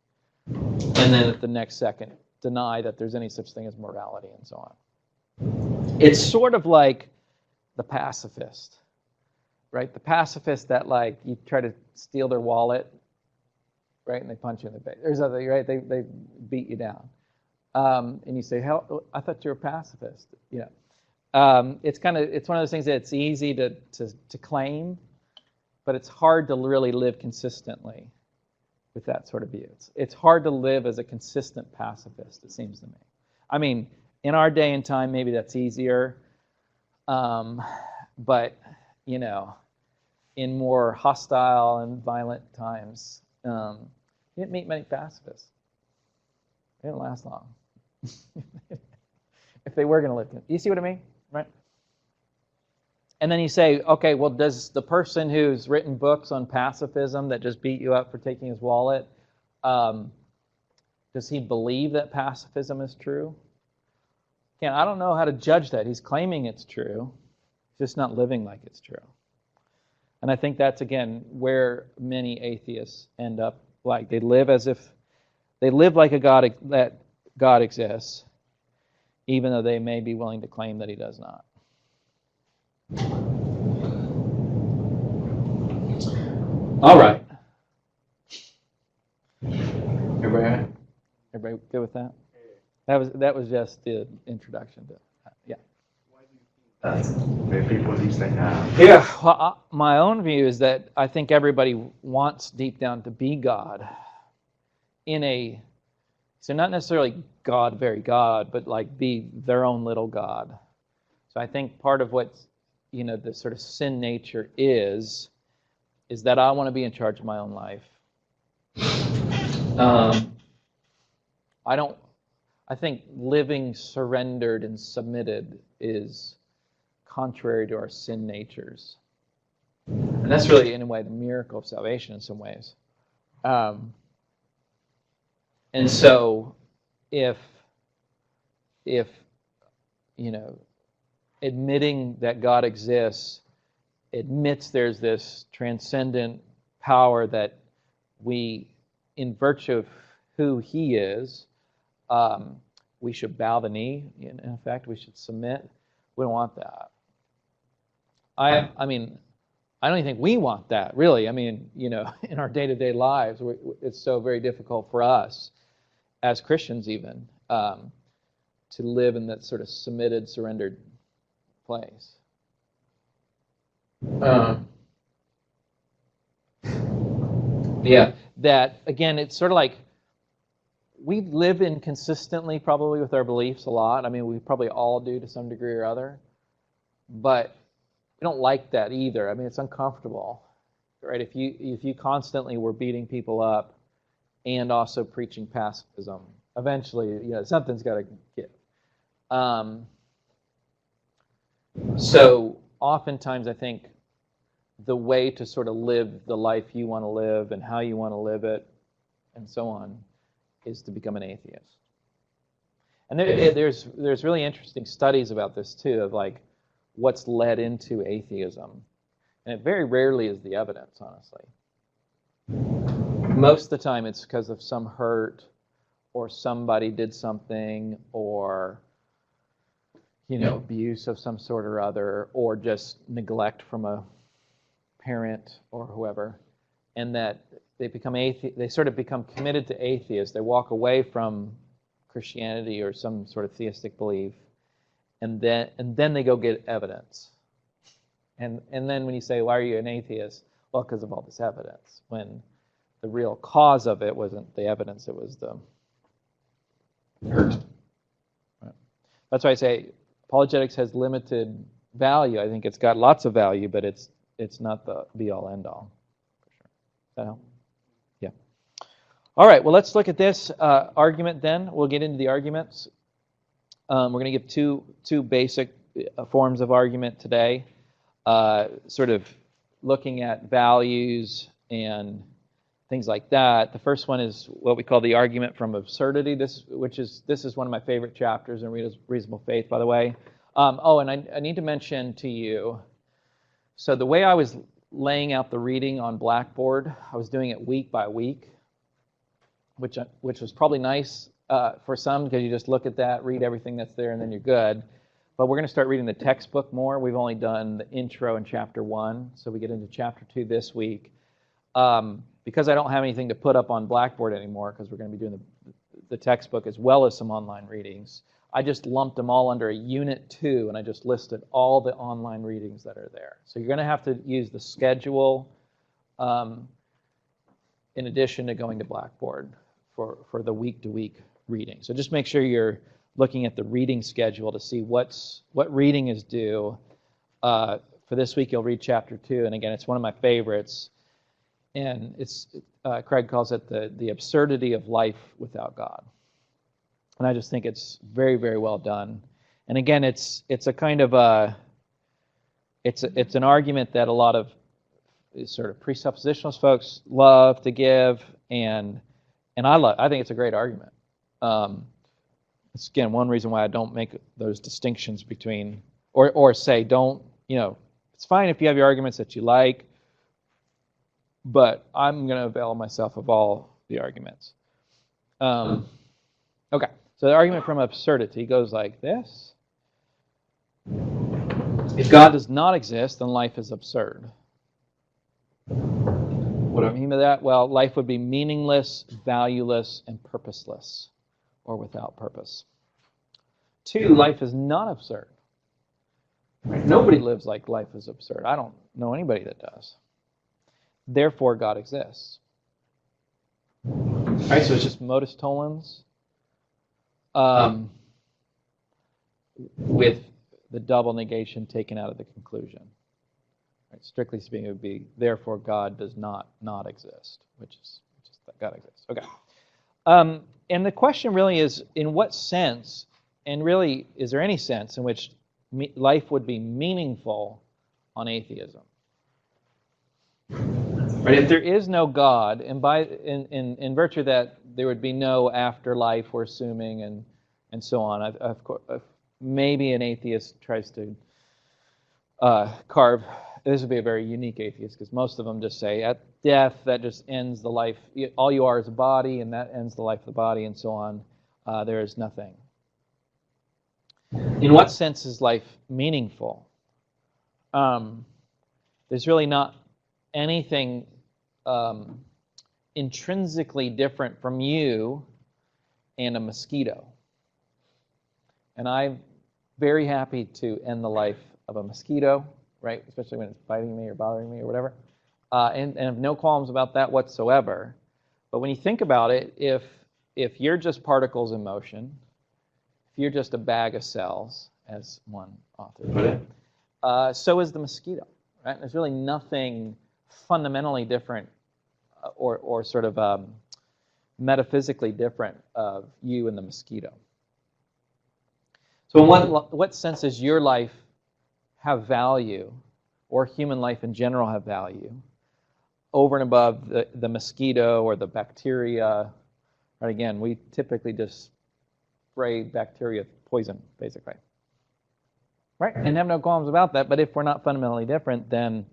And then at the next second, deny that there's any such thing as morality and so on. It's sort of like the pacifist, right? The pacifist that, like, you try to steal their wallet, right, and they punch you in the face. There's other, right? They beat you down. And you say, "Hell, I thought you were a pacifist." You know, it's one of those things that it's easy to claim, but it's hard to really live consistently with that sort of view. It's hard to live as a consistent pacifist, it seems to me. I mean, in our day and time, maybe that's easier, but you know, in more hostile and violent times, you didn't meet many pacifists. They didn't last long. If they were going to live. You see what I mean? Right? And then you say, okay, well, does the person who's written books on pacifism that just beat you up for taking his wallet, does he believe that pacifism is true? Again, I don't know how to judge that. He's claiming it's true. He's just not living like it's true. And I think that's, again, where many atheists end up like. They live as if they live like that God exists, even though they may be willing to claim that He does not. All right. Everybody good with that? That was just the introduction to yeah. Why do you think that people these things have? Yeah. Well, my own view is that I think everybody wants deep down to be God so not necessarily God, very God, but like be their own little God. So I think part of what, you know, the sort of sin nature is that I want to be in charge of my own life. I think living surrendered and submitted is contrary to our sin natures. And that's really, in a way, the miracle of salvation in some ways. And so if you know, admitting that God exists admits there's this transcendent power that we, in virtue of who He is, we should bow the knee. In effect, we should submit. We don't want that. I mean, I don't even think we want that, really. I mean, you know, in our day-to-day lives, it's so very difficult for us as Christians even, to live in that sort of submitted, surrendered place. Yeah, that, again, it's sort of like we live inconsistently probably with our beliefs a lot. I mean, we probably all do to some degree or other. But we don't like that either. I mean, it's uncomfortable, right? If you constantly were beating people up and also preaching pacifism, eventually, something's got to give. So oftentimes, I think the way to sort of live the life you want to live and how you want to live it, and so on, is to become an atheist. And there's really interesting studies about this too, of like what's led into atheism. And it very rarely is the evidence, honestly. Most of the time it's because of some hurt, or somebody did something, or abuse of some sort or other, or just neglect from a parent or whoever, and that they become they sort of become committed to atheists. They walk away from Christianity or some sort of theistic belief, and then they go get evidence. And then when you say, why are you an atheist? Well, because of all this evidence, when the real cause of it wasn't the evidence, it was the hurt. Right. That's why I say apologetics has limited value. I think it's got lots of value, but it's not the be-all, end-all. For sure. Does that help? Yeah. All right, well, let's look at this argument then. We'll get into the arguments. We're going to give two basic forms of argument today, sort of looking at values and things like that. The first one is what we call the argument from absurdity. This is one of my favorite chapters in Reasonable Faith, by the way. And I need to mention to you, so the way I was laying out the reading on Blackboard, I was doing it week by week, which was probably nice for some, because you just look at that, read everything that's there, and then you're good. But we're going to start reading the textbook more. We've only done the intro in chapter 1, so we get into chapter 2 this week. Because I don't have anything to put up on Blackboard anymore, because we're going to be doing the textbook as well as some online readings, I just lumped them all under a Unit 2, and I just listed all the online readings that are there. So you're going to have to use the schedule in addition to going to Blackboard for the week-to-week reading. So just make sure you're looking at the reading schedule to see what reading is due. For this week, you'll read chapter 2, and again, it's one of my favorites. And Craig calls it the absurdity of life without God. And I just think it's very, very well done. And again, it's a kind of it's an argument that a lot of sort of presuppositionalist folks love to give, and I think it's a great argument. It's again one reason why I don't make those distinctions between or say don't, it's fine if you have your arguments that you like, but I'm going to avail myself of all the arguments. Okay, so the argument from absurdity goes like this. If God does not exist, then life is absurd. What do I mean by that? Well, life would be meaningless, valueless, and purposeless, or without purpose. 2, life is not absurd. Nobody lives like life is absurd. I don't know anybody that does. Therefore, God exists. All right, so it's just modus tollens with the double negation taken out of the conclusion. Right, strictly speaking, it would be, therefore, God does not exist, which is that God exists. Okay. And the question really is, in what sense, and really, is there any sense in which life would be meaningful on atheism? Right, if there is no God, and in virtue of that there would be no afterlife, we're assuming, and so on. Of course, maybe an atheist tries to carve. This would be a very unique atheist, because most of them just say at death that just ends the life. All you are is a body, and that ends the life of the body, and so on. There is nothing. In what sense is life meaningful? There's really not anything intrinsically different from you and a mosquito. And I'm very happy to end the life of a mosquito, right? Especially when it's biting me or bothering me or whatever. And have no qualms about that whatsoever. But when you think about it, if you're just particles in motion, if you're just a bag of cells, as one author put it, so is the mosquito, right? There's really nothing fundamentally different or sort of metaphysically different of you and the mosquito. So in what sense does your life have value, or human life in general have value, over and above the mosquito or the bacteria? Right, again, we typically just spray bacteria with poison, basically. Right? And have no qualms about that, but if we're not fundamentally different, then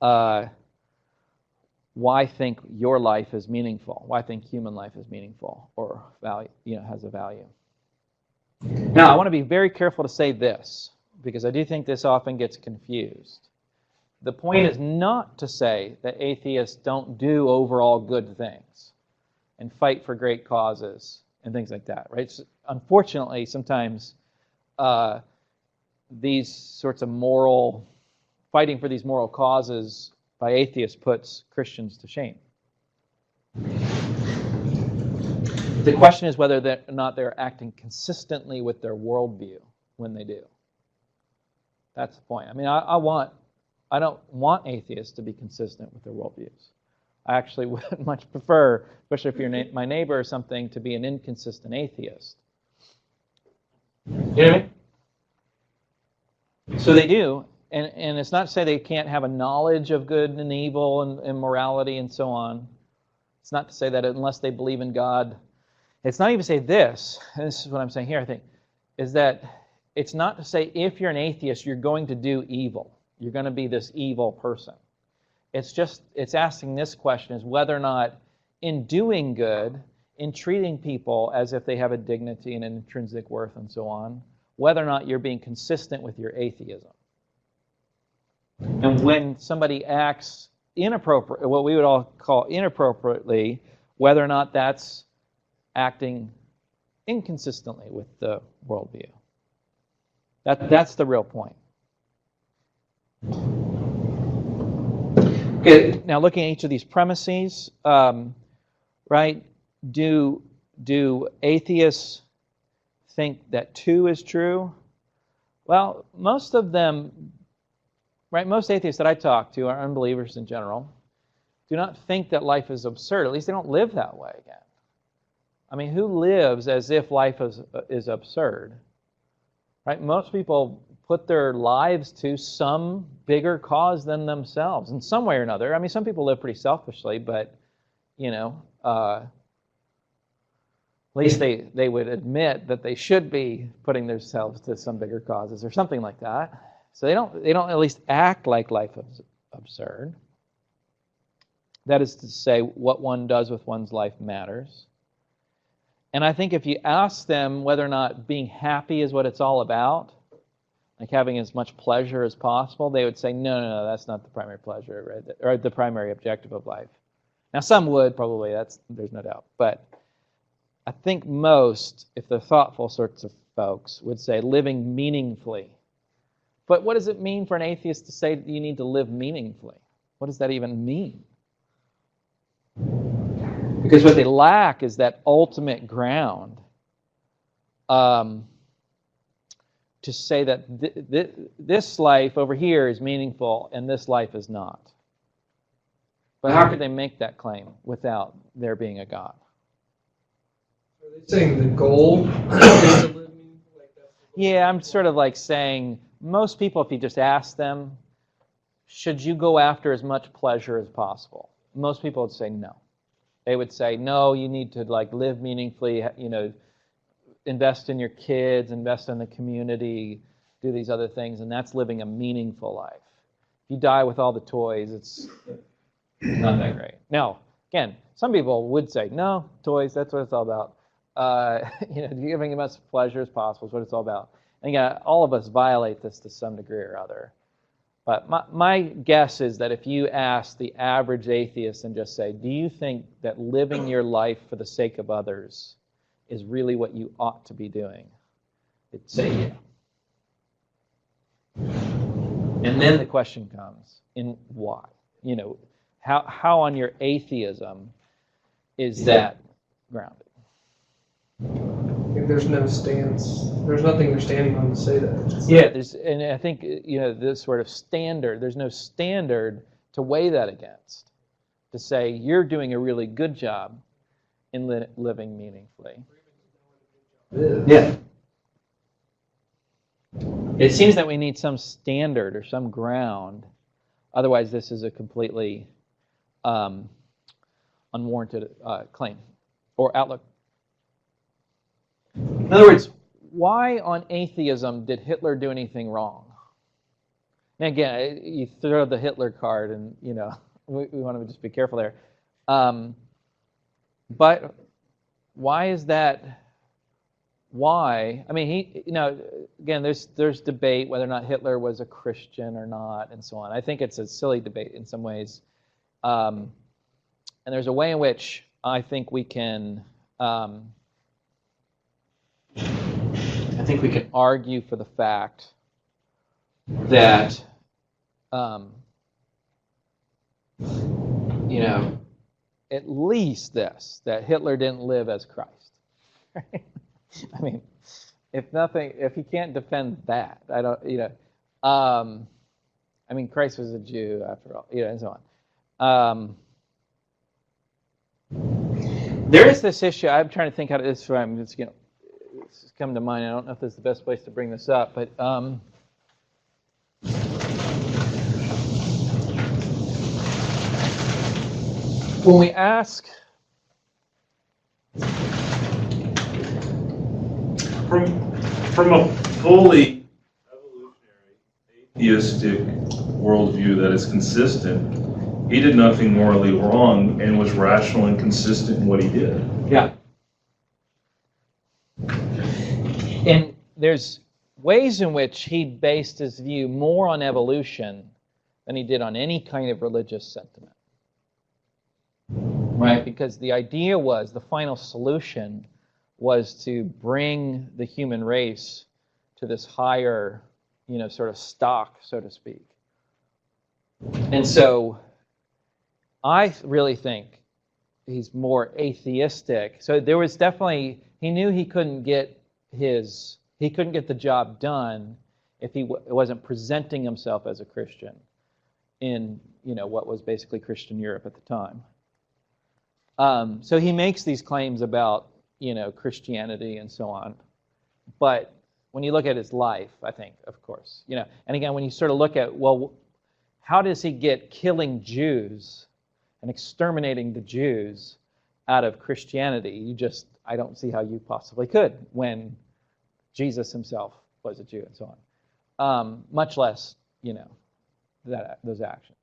why think your life is meaningful? Why think human life is meaningful or value, has a value? Now, I want to be very careful to say this, because I do think this often gets confused. The point is not to say that atheists don't do overall good things and fight for great causes and things like that, right? So, unfortunately, sometimes these sorts of fighting for these moral causes by atheists puts Christians to shame. The question is whether or not they're acting consistently with their worldview when they do. That's the point. I mean, I don't want atheists to be consistent with their worldviews. I actually would much prefer, especially if you're my neighbor or something, to be an inconsistent atheist. You know what I mean? So they do, and it's not to say they can't have a knowledge of good and evil and morality and so on. It's not to say that unless they believe in God. It's not even to say this, and this is what I'm saying here, I think, is that it's not to say if you're an atheist, you're going to do evil. You're going to be this evil person. It's asking this question, is whether or not in doing good, in treating people as if they have a dignity and an intrinsic worth and so on, whether or not you're being consistent with your atheism. And when somebody acts inappropriate, what we would all call inappropriately, whether or not that's acting inconsistently with the worldview. That's the real point. Okay, now looking at each of these premises, right? Do atheists think that 2 is true? Well, most of them, right? Most atheists that I talk to are unbelievers in general. Do not think that life is absurd. At least they don't live that way again. I mean, who lives as if life is absurd? Right? Most people put their lives to some bigger cause than themselves in some way or another. I mean, some people live pretty selfishly, but, at least they would admit that they should be putting themselves to some bigger causes or something like that. So they don't at least act like life is absurd. That is to say, what one does with one's life matters. And I think if you ask them whether or not being happy is what it's all about, like having as much pleasure as possible, they would say, no, that's not the primary pleasure, right? Or the primary objective of life. Now, some would probably, there's no doubt. But I think most, if they're thoughtful sorts of folks, would say living meaningfully. But what does it mean for an atheist to say you need to live meaningfully? What does that even mean? Because what they lack is that ultimate ground to say that this life over here is meaningful and this life is not. But how could they make that claim without there being a God? Are they saying the goal is to live meaningful like that? Yeah, I'm sort of like saying most people, if you just ask them, should you go after as much pleasure as possible? Most people would say no. They would say, no, you need to live meaningfully, invest in your kids, invest in the community, do these other things, and that's living a meaningful life. If you die with all the toys, it's not that great. Now, again, some people would say, no, toys, that's what it's all about. Giving as much pleasure as possible is what it's all about. And again, all of us violate this to some degree or other. But my guess is that if you ask the average atheist and just say, do you think that living your life for the sake of others is really what you ought to be doing? It'd say yeah. And then the question comes, in why? You know, how on your atheism is that grounded? There's no stance. There's nothing they're standing on to say that. Yeah, and I think, you know, this sort of standard, there's no standard to weigh that against, to say you're doing a really good job in living meaningfully. Yeah. It seems that we need some standard or some ground. Otherwise, this is a completely unwarranted claim or outlook. In other words, why on atheism did Hitler do anything wrong? And again, you throw the Hitler card, and you know we want to just be careful there. But why is that? Why? I mean, he, you know, again, there's debate whether or not Hitler was a Christian or not, and so on. I think it's a silly debate in some ways, and there's a way in which I think we can. I think we can argue for the fact that, you know, at least this, that Hitler didn't live as Christ. Right? I mean, if he can't defend that, I don't, you know, I mean, Christ was a Jew after all, you know, and so on. There is this issue. I'm trying to think how to this. I'm just, you know, it's come to mind. I don't know if this is the best place to bring this up, but when we ask. From a fully evolutionary, atheistic worldview that is consistent, he did nothing morally wrong and was rational and consistent in what he did. Yeah. And there's ways in which he based his view more on evolution than he did on any kind of religious sentiment. Right? Because the idea was, the final solution was to bring the human race to this higher, you know, sort of stock, so to speak. And so I really think he's more atheistic. So there was definitely, he knew he couldn't get the job done if he wasn't presenting himself as a Christian in, you know, what was basically Christian Europe at the time. So he makes these claims about, you know, Christianity and so on. But when you look at his life, I think, of course, you know, and again, when you sort of look at, well, how does he get killing Jews and exterminating the Jews out of Christianity? I don't see how you possibly could when Jesus himself was a Jew and so on. Much less, you know, those actions.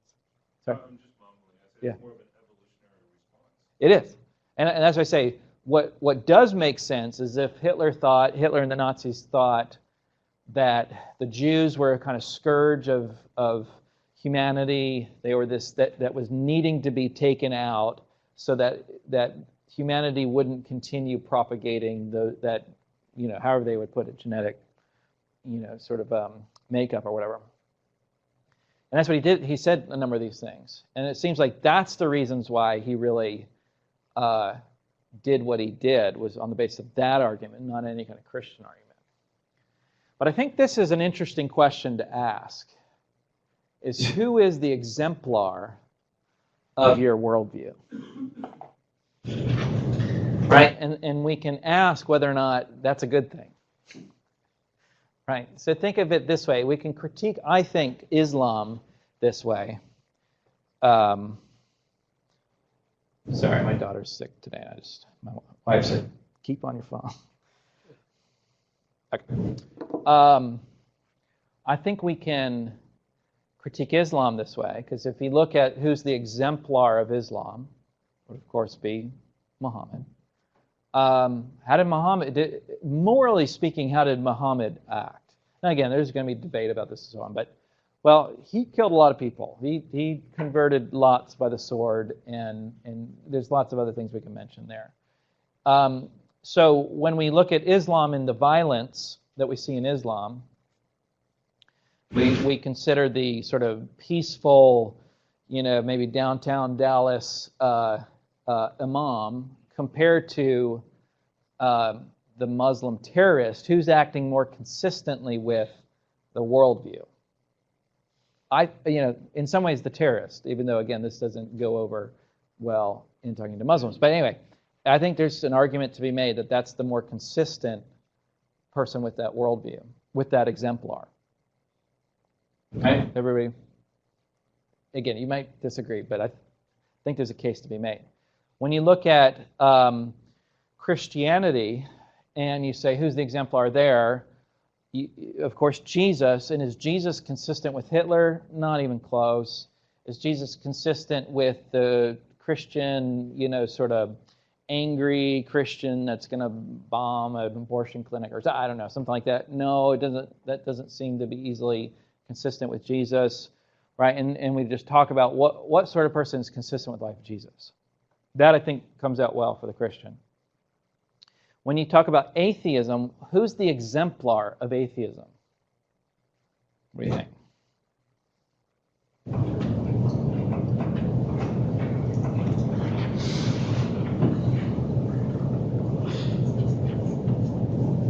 Sorry? I'm just mumbling. I said it's more of an evolutionary response. It is. And as I say, what does make sense is if Hitler and the Nazis thought that the Jews were a kind of scourge of humanity, they were this that was needing to be taken out so that humanity wouldn't continue propagating that, you know, however they would put it, genetic, you know, sort of makeup or whatever. And that's what he did. He said a number of these things. And it seems like that's the reasons why he really did what he did, was on the basis of that argument, not any kind of Christian argument. But I think this is an interesting question to ask, is who is the exemplar of your worldview? Right? And we can ask whether or not that's a good thing. Right? So think of it this way. We can critique, I think, Islam this way. Sorry, my daughter's sick today. My wife said, keep on your phone. Okay. I think we can critique Islam this way, because if you look at who's the exemplar of Islam, it would of course be Muhammad. Morally speaking, how did Muhammad act? Now again, there's going to be debate about this and so on, but well, he killed a lot of people. He converted lots by the sword, and there's lots of other things we can mention there. So when we look at Islam and the violence that we see in Islam. We consider the sort of peaceful, maybe downtown Dallas imam compared to the Muslim terrorist who's acting more consistently with the worldview. In some ways the terrorist, even though, again, this doesn't go over well in talking to Muslims. But anyway, I think there's an argument to be made that that's the more consistent person with that worldview, with that exemplar. Okay, everybody? Again, you might disagree, but I think there's a case to be made. When you look at Christianity and you say, who's the exemplar there? Of course, Jesus. And is Jesus consistent with Hitler? Not even close. Is Jesus consistent with the Christian, sort of angry Christian that's going to bomb an abortion clinic, or I don't know, something like that? No, it doesn't. That doesn't seem to be easily consistent with Jesus, right? And we just talk about what sort of person is consistent with the life of Jesus. That, I think, comes out well for the Christian. When you talk about atheism, who's the exemplar of atheism? What do you think?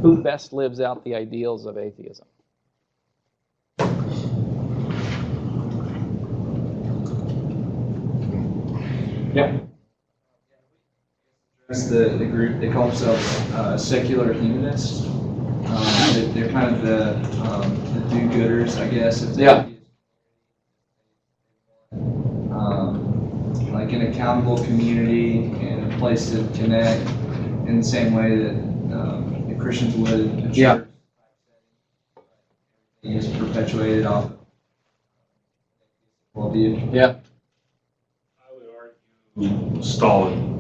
Who best lives out the ideals of atheism? Yeah. It's the group, they call themselves secular humanists. They're kind of the do-gooders, I guess. Yeah. Like an accountable community and a place to connect in the same way that the Christians would in a church. Yeah. It's perpetuated off worldview. Yeah. I would argue Stalin.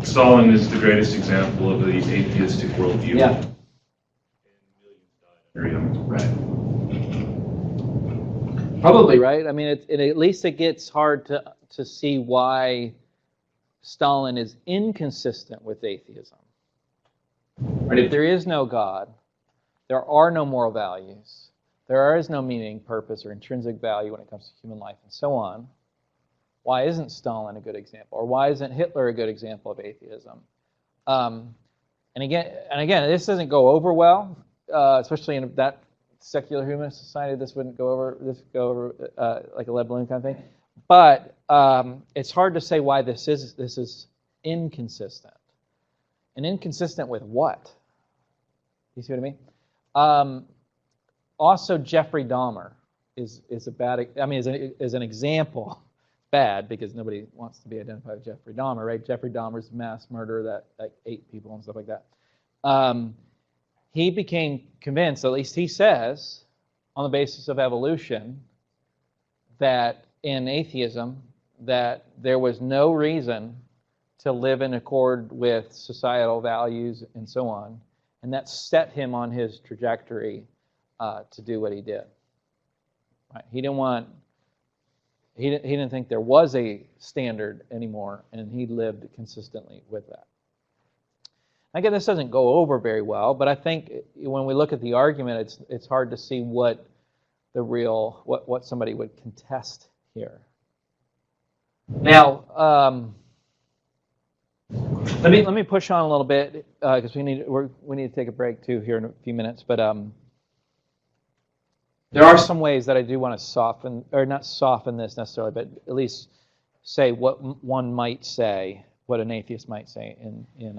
Stalin is the greatest example of the atheistic worldview. Yeah. And millions died under him. Right. Probably right. I mean, at least it gets hard to see why Stalin is inconsistent with atheism. Right? If there is no God, there are no moral values, there is no meaning, purpose, or intrinsic value when it comes to human life, and so on. Why isn't Stalin a good example? Or why isn't Hitler a good example of atheism? And again, this doesn't go over well, especially in that secular humanist society. This wouldn't go over. This would go over like a lead balloon kind of thing. But it's hard to say why this is inconsistent. And inconsistent with what? You see what I mean? Also, Jeffrey Dahmer is a bad. I mean, is an example. Bad because nobody wants to be identified with Jeffrey Dahmer, right? Jeffrey Dahmer's mass murderer that ate people and stuff like that. He became convinced, at least he says, on the basis of evolution, that in atheism, that there was no reason to live in accord with societal values and so on, and that set him on his trajectory to do what he did. Right? He didn't think there was a standard anymore, and he lived consistently with that. Again, this doesn't go over very well, but I think when we look at the argument, it's hard to see what somebody would contest here. Now, let me push on a little bit because we need to take a break too here in a few minutes, but. There are some ways that I do want to soften, or not soften this necessarily, but at least say what one might say, what an atheist might say in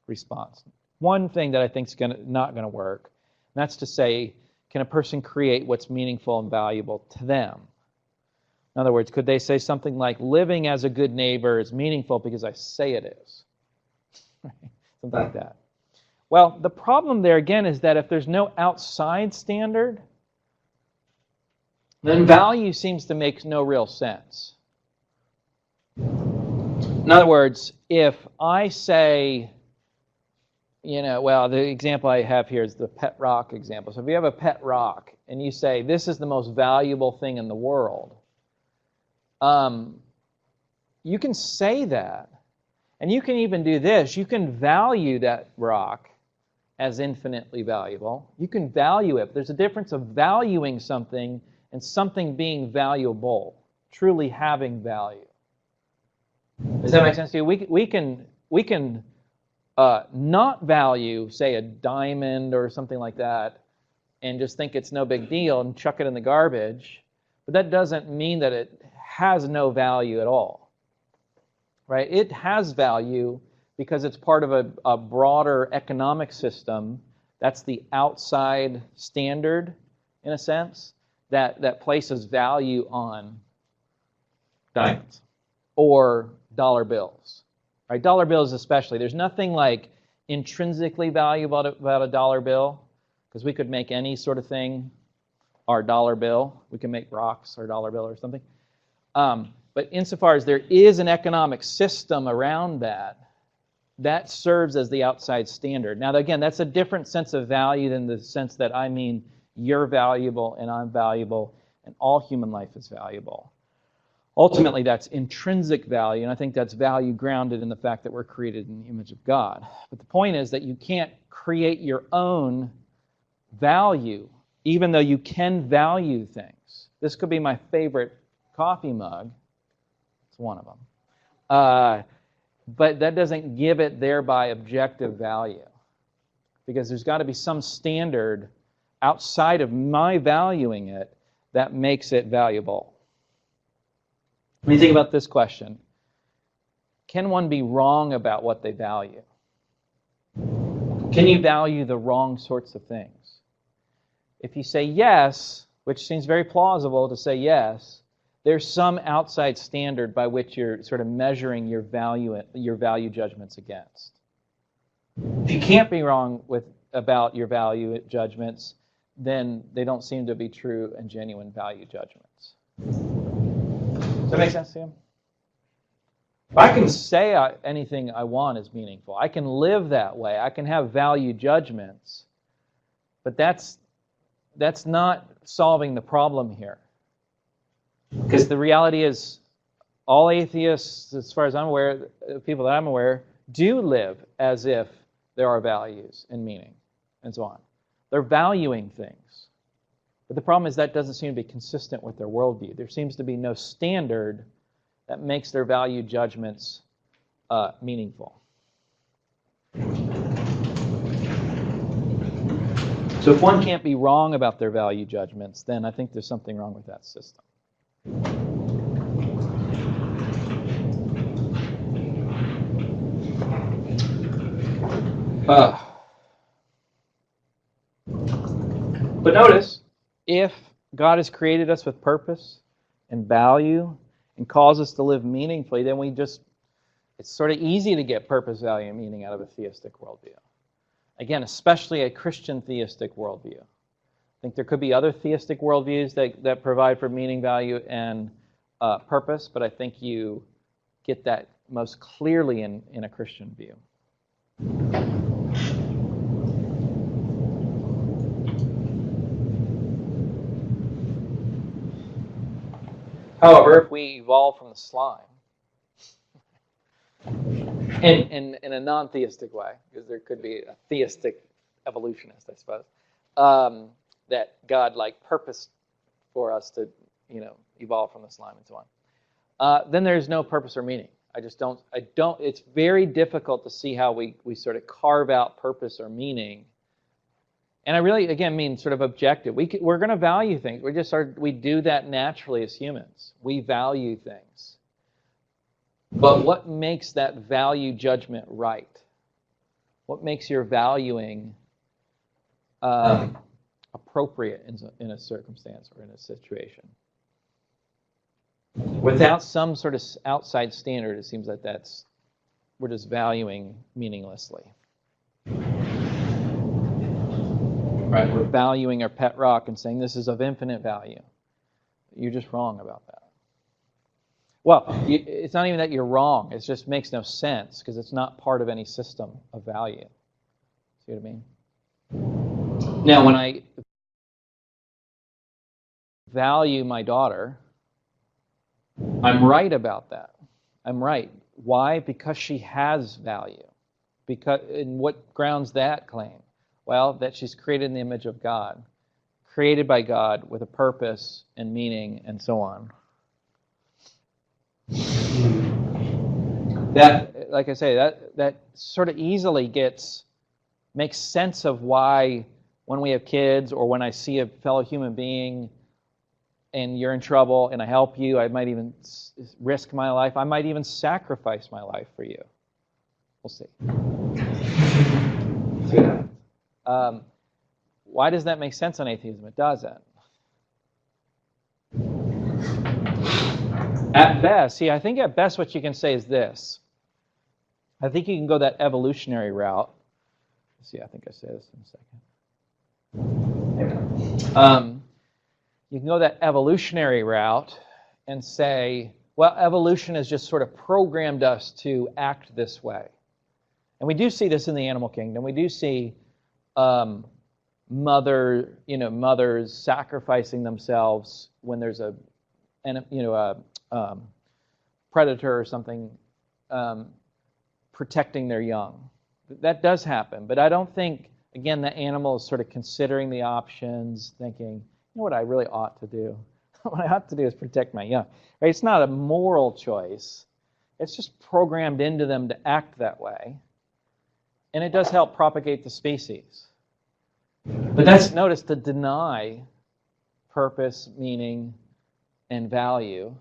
response. One thing that I think is not going to work, and that's to say, can a person create what's meaningful and valuable to them? In other words, could they say something like, living as a good neighbor is meaningful because I say it is? Something like that. Well, the problem there, again, is that if there's no outside standard, then value seems to make no real sense. In other words, if I say, well, the example I have here is the pet rock example. So if you have a pet rock and you say, this is the most valuable thing in the world, you can say that. And you can even do this. You can value that rock as infinitely valuable. You can value it. There's a difference of valuing something and something being valuable, truly having value. Does that make sense to you? We can not value, say, a diamond or something like that, and just think it's no big deal and chuck it in the garbage. But that doesn't mean that it has no value at all, right? It has value because it's part of a broader economic system. That's the outside standard, in a sense, that places value on diamonds or dollar bills, right? Dollar bills especially. There's nothing like intrinsically valuable about a dollar bill, because we could make any sort of thing our dollar bill. We can make rocks our dollar bill or something. But insofar as there is an economic system around that serves as the outside standard. Now, again, that's a different sense of value than the sense that I mean you're valuable and I'm valuable and all human life is valuable. Ultimately, that's intrinsic value, and I think that's value grounded in the fact that we're created in the image of God. But the point is that you can't create your own value, even though you can value things. This could be my favorite coffee mug. It's one of them. But that doesn't give it thereby objective value, because there's got to be some standard outside of my valuing it that makes it valuable. When you think about this question, can one be wrong about what they value? Can you value the wrong sorts of things? If you say yes, which seems very plausible to say yes, there's some outside standard by which you're sort of measuring your value judgments against. If you can't be wrong about your value judgments, then they don't seem to be true and genuine value judgments. Does that make sense to you? I can say anything I want is meaningful. I can live that way. I can have value judgments. But that's not solving the problem here. Because the reality is, all atheists, as far as I'm aware, people that I'm aware, do live as if there are values and meaning and so on. They're valuing things. But the problem is that doesn't seem to be consistent with their worldview. There seems to be no standard that makes their value judgments meaningful. So if one can't be wrong about their value judgments, then I think there's something wrong with that system. But notice, if God has created us with purpose and value and calls us to live meaningfully, then it's sort of easy to get purpose, value, and meaning out of a theistic worldview. Again, especially a Christian theistic worldview. I think there could be other theistic worldviews that provide for meaning, value, and purpose, but I think you get that most clearly in a Christian view. However, if we evolve from the slime, in a non-theistic way, because there could be a theistic evolutionist, I suppose, that God purposed for us to, evolve from the slime and so on. Then there's no purpose or meaning. It's very difficult to see how we sort of carve out purpose or meaning. And I really, again, mean sort of objective. We're going to value things. We do that naturally as humans. We value things. But what makes that value judgment right? What makes your valuing appropriate in a circumstance or in a situation? Without some sort of outside standard, it seems like we're just valuing meaninglessly. Right? We're valuing our pet rock and saying this is of infinite value. You're just wrong about that. Well, it's not even that you're wrong. It just makes no sense because it's not part of any system of value. See what I mean? Now, when I value my daughter, I'm right about that. I'm right. Why? Because she has value. And what grounds that claim? Well, that she's created in the image of God, created by God with a purpose and meaning and so on. That, like I say, that sort of easily makes sense of why when we have kids or when I see a fellow human being and you're in trouble and I help you, I might even risk my life. I might even sacrifice my life for you. We'll see. Why does that make sense on atheism? It doesn't. At best, I think at best what you can say is this. I think you can go that evolutionary route. Let's see, I think I say this in a second. You can go that evolutionary route and say, well, evolution has just sort of programmed us to act this way. And we do see this in the animal kingdom. We do see mothers sacrificing themselves when there's a predator or something protecting their young. That does happen, but I don't think, again, the animal is sort of considering the options, thinking, you know what I really ought to do? What I ought to do is protect my young. Right? It's not a moral choice. It's just programmed into them to act that way. And it does help propagate the species. But that's, notice, to deny purpose, meaning, and value,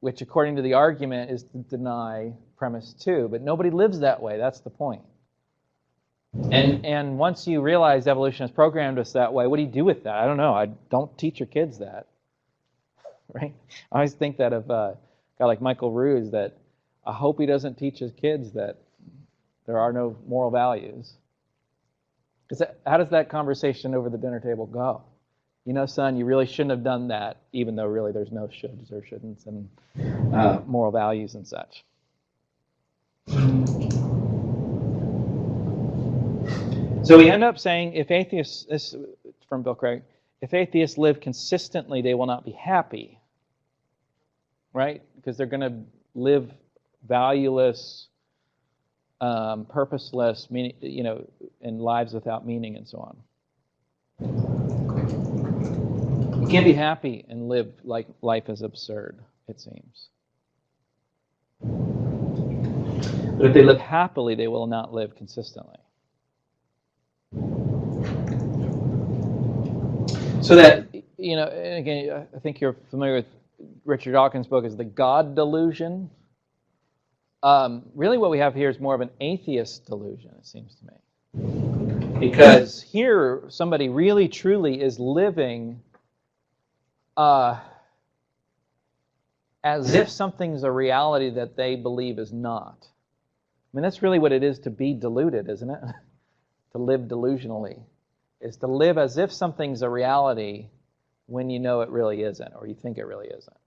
which according to the argument is to deny premise 2. But nobody lives that way. That's the point. And once you realize evolution has programmed us that way, what do you do with that? I don't know. I don't teach your kids that. Right? I always think that of a guy like Michael Ruse, that I hope he doesn't teach his kids that there are no moral values. How does that conversation over the dinner table go? You know, son, you really shouldn't have done that, even though really there's no shoulds or shouldn'ts and moral values and such. So we end up saying, if atheists, this is from Bill Craig, if atheists live consistently, they will not be happy. Right? Because they're going to live valueless, purposeless, in lives without meaning and so on. You can't be happy and live like life is absurd, it seems. But if they live happily, they will not live consistently. So that, and again, I think you're familiar with Richard Dawkins' book is The God Delusion. Really what we have here is more of an atheist delusion, it seems to me. Because here, somebody really, truly is living as if something's a reality that they believe is not. I mean, that's really what it is to be deluded, isn't it? To live delusionally. Is to live as if something's a reality when you know it really isn't, or you think it really isn't.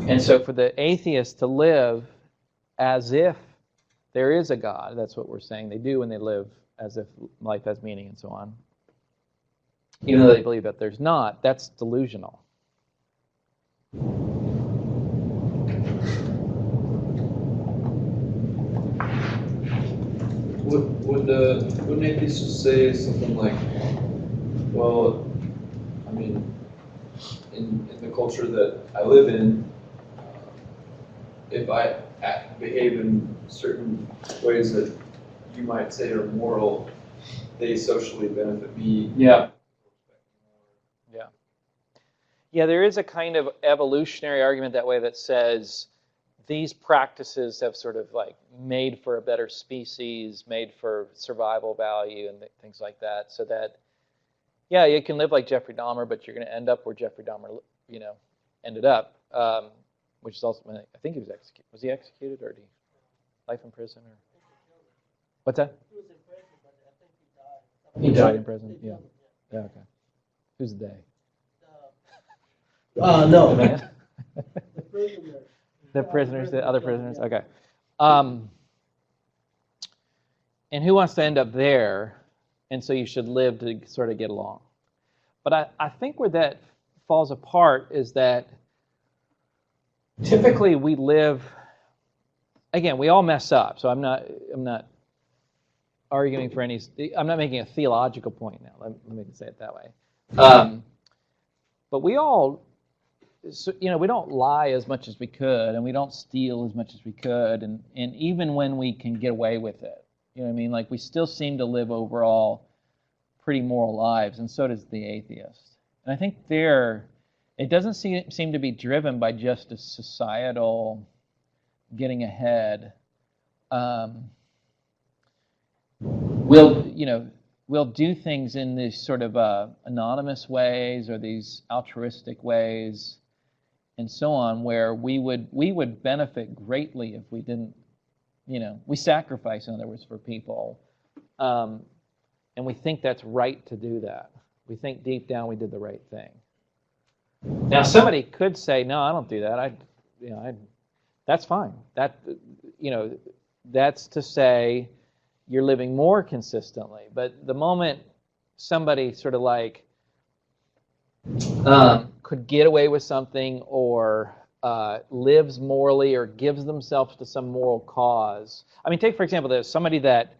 And so for the atheist to live as if there is a God, that's what we're saying they do when they live as if life has meaning and so on. Even though they believe that there's not, that's delusional. Wouldn't atheists say something like, well, I mean, in the culture that I live in, if I behave in certain ways that you might say are moral, they socially benefit me. Yeah. Yeah, there is a kind of evolutionary argument that way that says these practices have sort of like made for a better species, made for survival value and things like that. So that, yeah, you can live like Jeffrey Dahmer, but you're going to end up where Jeffrey Dahmer, ended up, which is also, I think he was executed. Was he executed or life in prison? Or what's that? He was in prison, but I think he died. He died in prison. Yeah. Yeah. Okay. Who's they? No. The prisoners. The prisoners, the other prisoners. Okay. And who wants to end up there? And so you should live to sort of get along. But I think where that falls apart is that typically we live. Again, we all mess up. So I'm not arguing for any. I'm not making a theological point now. Let me say it that way. But we all, we don't lie as much as we could, and we don't steal as much as we could, and even when we can get away with it, you know what I mean? Like we still seem to live overall pretty moral lives, and so does the atheist. And I think it doesn't seem to be driven by just a societal getting ahead. We'll do things in these sort of anonymous ways or these altruistic ways and so on, where we would benefit greatly if we didn't, we sacrifice, in other words, for people. And we think that's right to do that. We think deep down we did the right thing. Now, somebody could say, no, I don't do that. That's fine. That's to say you're living more consistently. But the moment somebody sort of like could get away with something or lives morally or gives themselves to some moral cause. I mean, take, for example, there's somebody that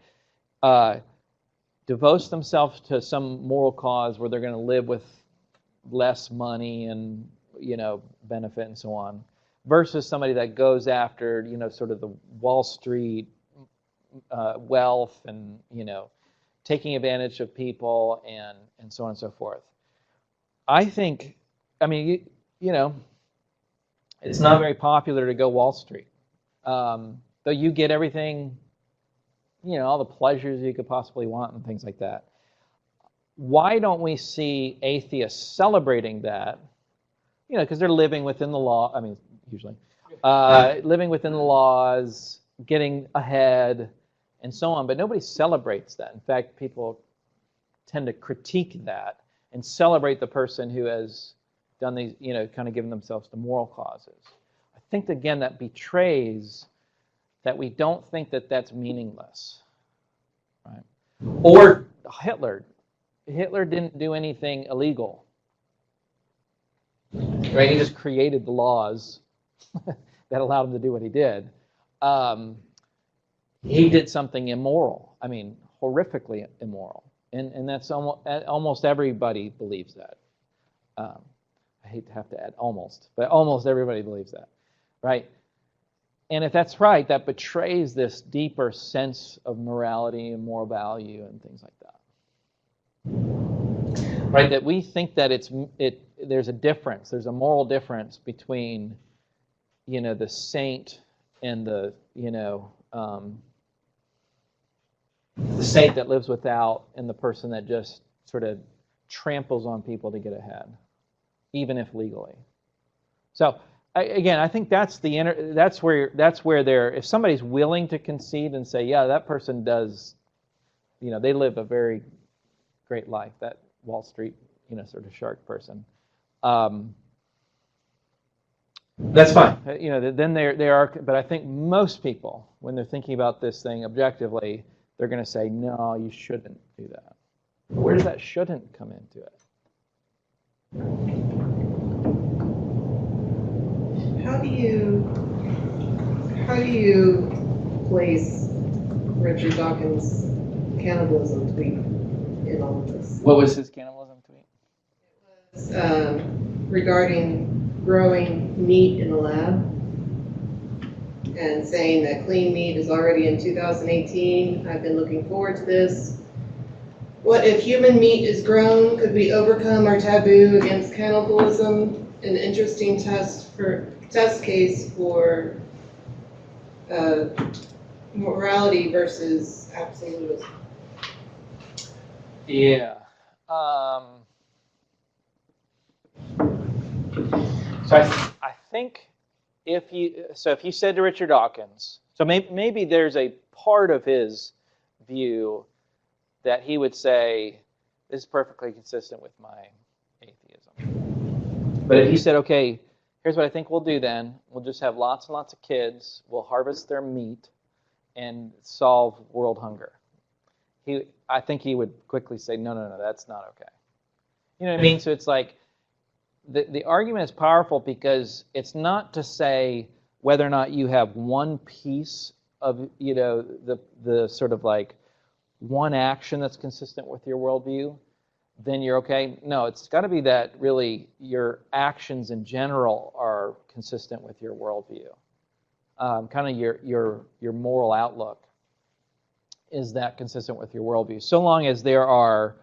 devotes themselves to some moral cause where they're going to live with less money and, benefit and so on, versus somebody that goes after, sort of the Wall Street wealth and, taking advantage of people and so on and so forth. I think, it's not very popular to go Wall Street. Though you get everything, all the pleasures you could possibly want and things like that. Why don't we see atheists celebrating that? Because they're living within the law, usually. Living within the laws, getting ahead, and so on. But nobody celebrates that. In fact, people tend to critique that and celebrate the person who has done these, kind of given themselves to moral causes. I think, again, that betrays that we don't think that that's meaningless. Right? Or Hitler. Hitler didn't do anything illegal. Right? He just created the laws that allowed him to do what he did. He did something immoral. Horrifically immoral. And that's almost everybody believes that. I hate to have to add almost, but almost everybody believes that, right? And if that's right, that betrays this deeper sense of morality and moral value and things like that. Right? That we think that there's a difference, there's a moral difference between, the saint and the saint that lives without and the person that just sort of tramples on people to get ahead, even if legally. So I think that's where they're, if somebody's willing to concede and say, yeah, that person does, they live a very great life, that Wall Street, sort of shark person. That's fine. Then they are, but I think most people, when they're thinking about this thing objectively, they're going to say, no, you shouldn't do that. Where does that shouldn't come into it? How do you place Richard Dawkins' cannibalism tweet in all of this? What was his cannibalism tweet? It was regarding growing meat in the lab and saying that clean meat is already in 2018. I've been looking forward to this. What if human meat is grown? Could we overcome our taboo against cannibalism? An interesting test case for morality versus absolutism. Yeah. So I think if you said to Richard Dawkins, so maybe there's a part of his view that he would say, this is perfectly consistent with my atheism. But if he said, okay, here's what I think we'll do then. We'll just have lots and lots of kids. We'll harvest their meat and solve world hunger. I think he would quickly say, no, that's not okay. You know what I mean? So it's like, the argument is powerful because it's not to say whether or not you have one piece of, the sort of like one action that's consistent with your worldview, then you're okay. No, it's got to be that really your actions in general are consistent with your worldview. Kind of your moral outlook. Is that consistent with your worldview? So long as there are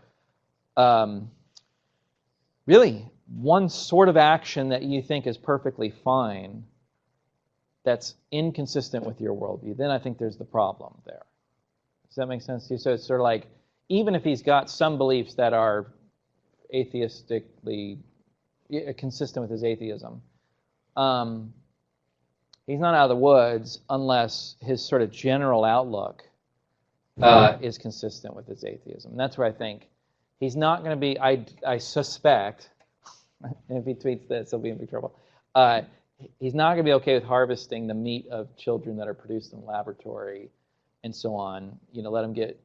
really one sort of action that you think is perfectly fine that's inconsistent with your worldview, then I think there's the problem there. Does that make sense to you? So it's sort of like, even if he's got some beliefs that are atheistically consistent with his atheism, he's not out of the woods unless his sort of general outlook is consistent with his atheism. And that's where I think he's not going to be, I suspect, and if he tweets this, he'll be in big trouble. He's not going to be okay with harvesting the meat of children that are produced in the laboratory and so on. Let them get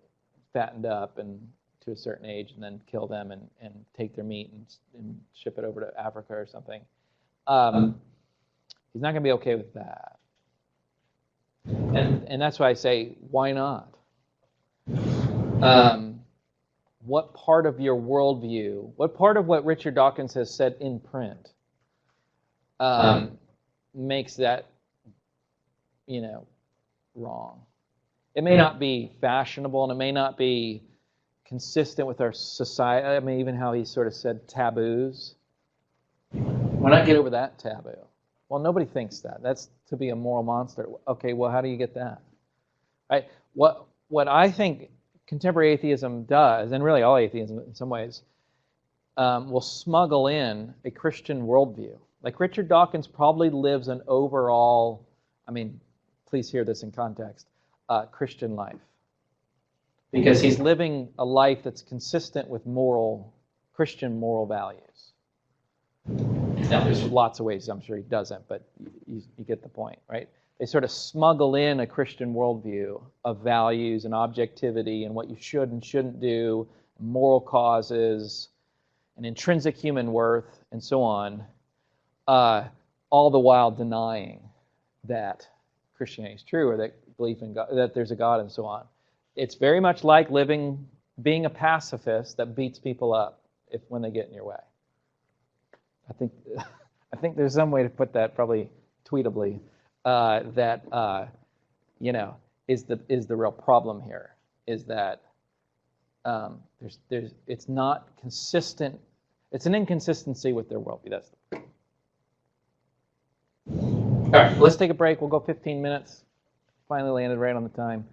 fattened up and to a certain age and then kill them and take their meat and ship it over to Africa or something. He's not going to be okay with that. And that's why I say, why not? What part of your worldview, what part of what Richard Dawkins has said in print makes that, wrong? It may not be fashionable, and it may not be consistent with our society. I mean, even how he sort of said taboos. Why not get over that taboo? Well, nobody thinks that. That's to be a moral monster. Okay, well, how do you get that? Right? What I think contemporary atheism does, and really all atheism in some ways, will smuggle in a Christian worldview. Like Richard Dawkins probably lives an overall, please hear this in context, Christian life. Because he's living a life that's consistent with Christian moral values. Now, there's lots of ways I'm sure he doesn't, but you get the point, right? They sort of smuggle in a Christian worldview of values and objectivity and what you should and shouldn't do, moral causes, and intrinsic human worth, and so on, all the while denying that Christianity is true or that belief in God, that there's a God, and so on. It's very much like being a pacifist that beats people up when they get in your way. I think there's some way to put that, probably tweetably, that is the real problem here. Is that it's not consistent. It's an inconsistency with their worldview. That's all right. Let's take a break. We'll go 15 minutes. Finally landed right on the time.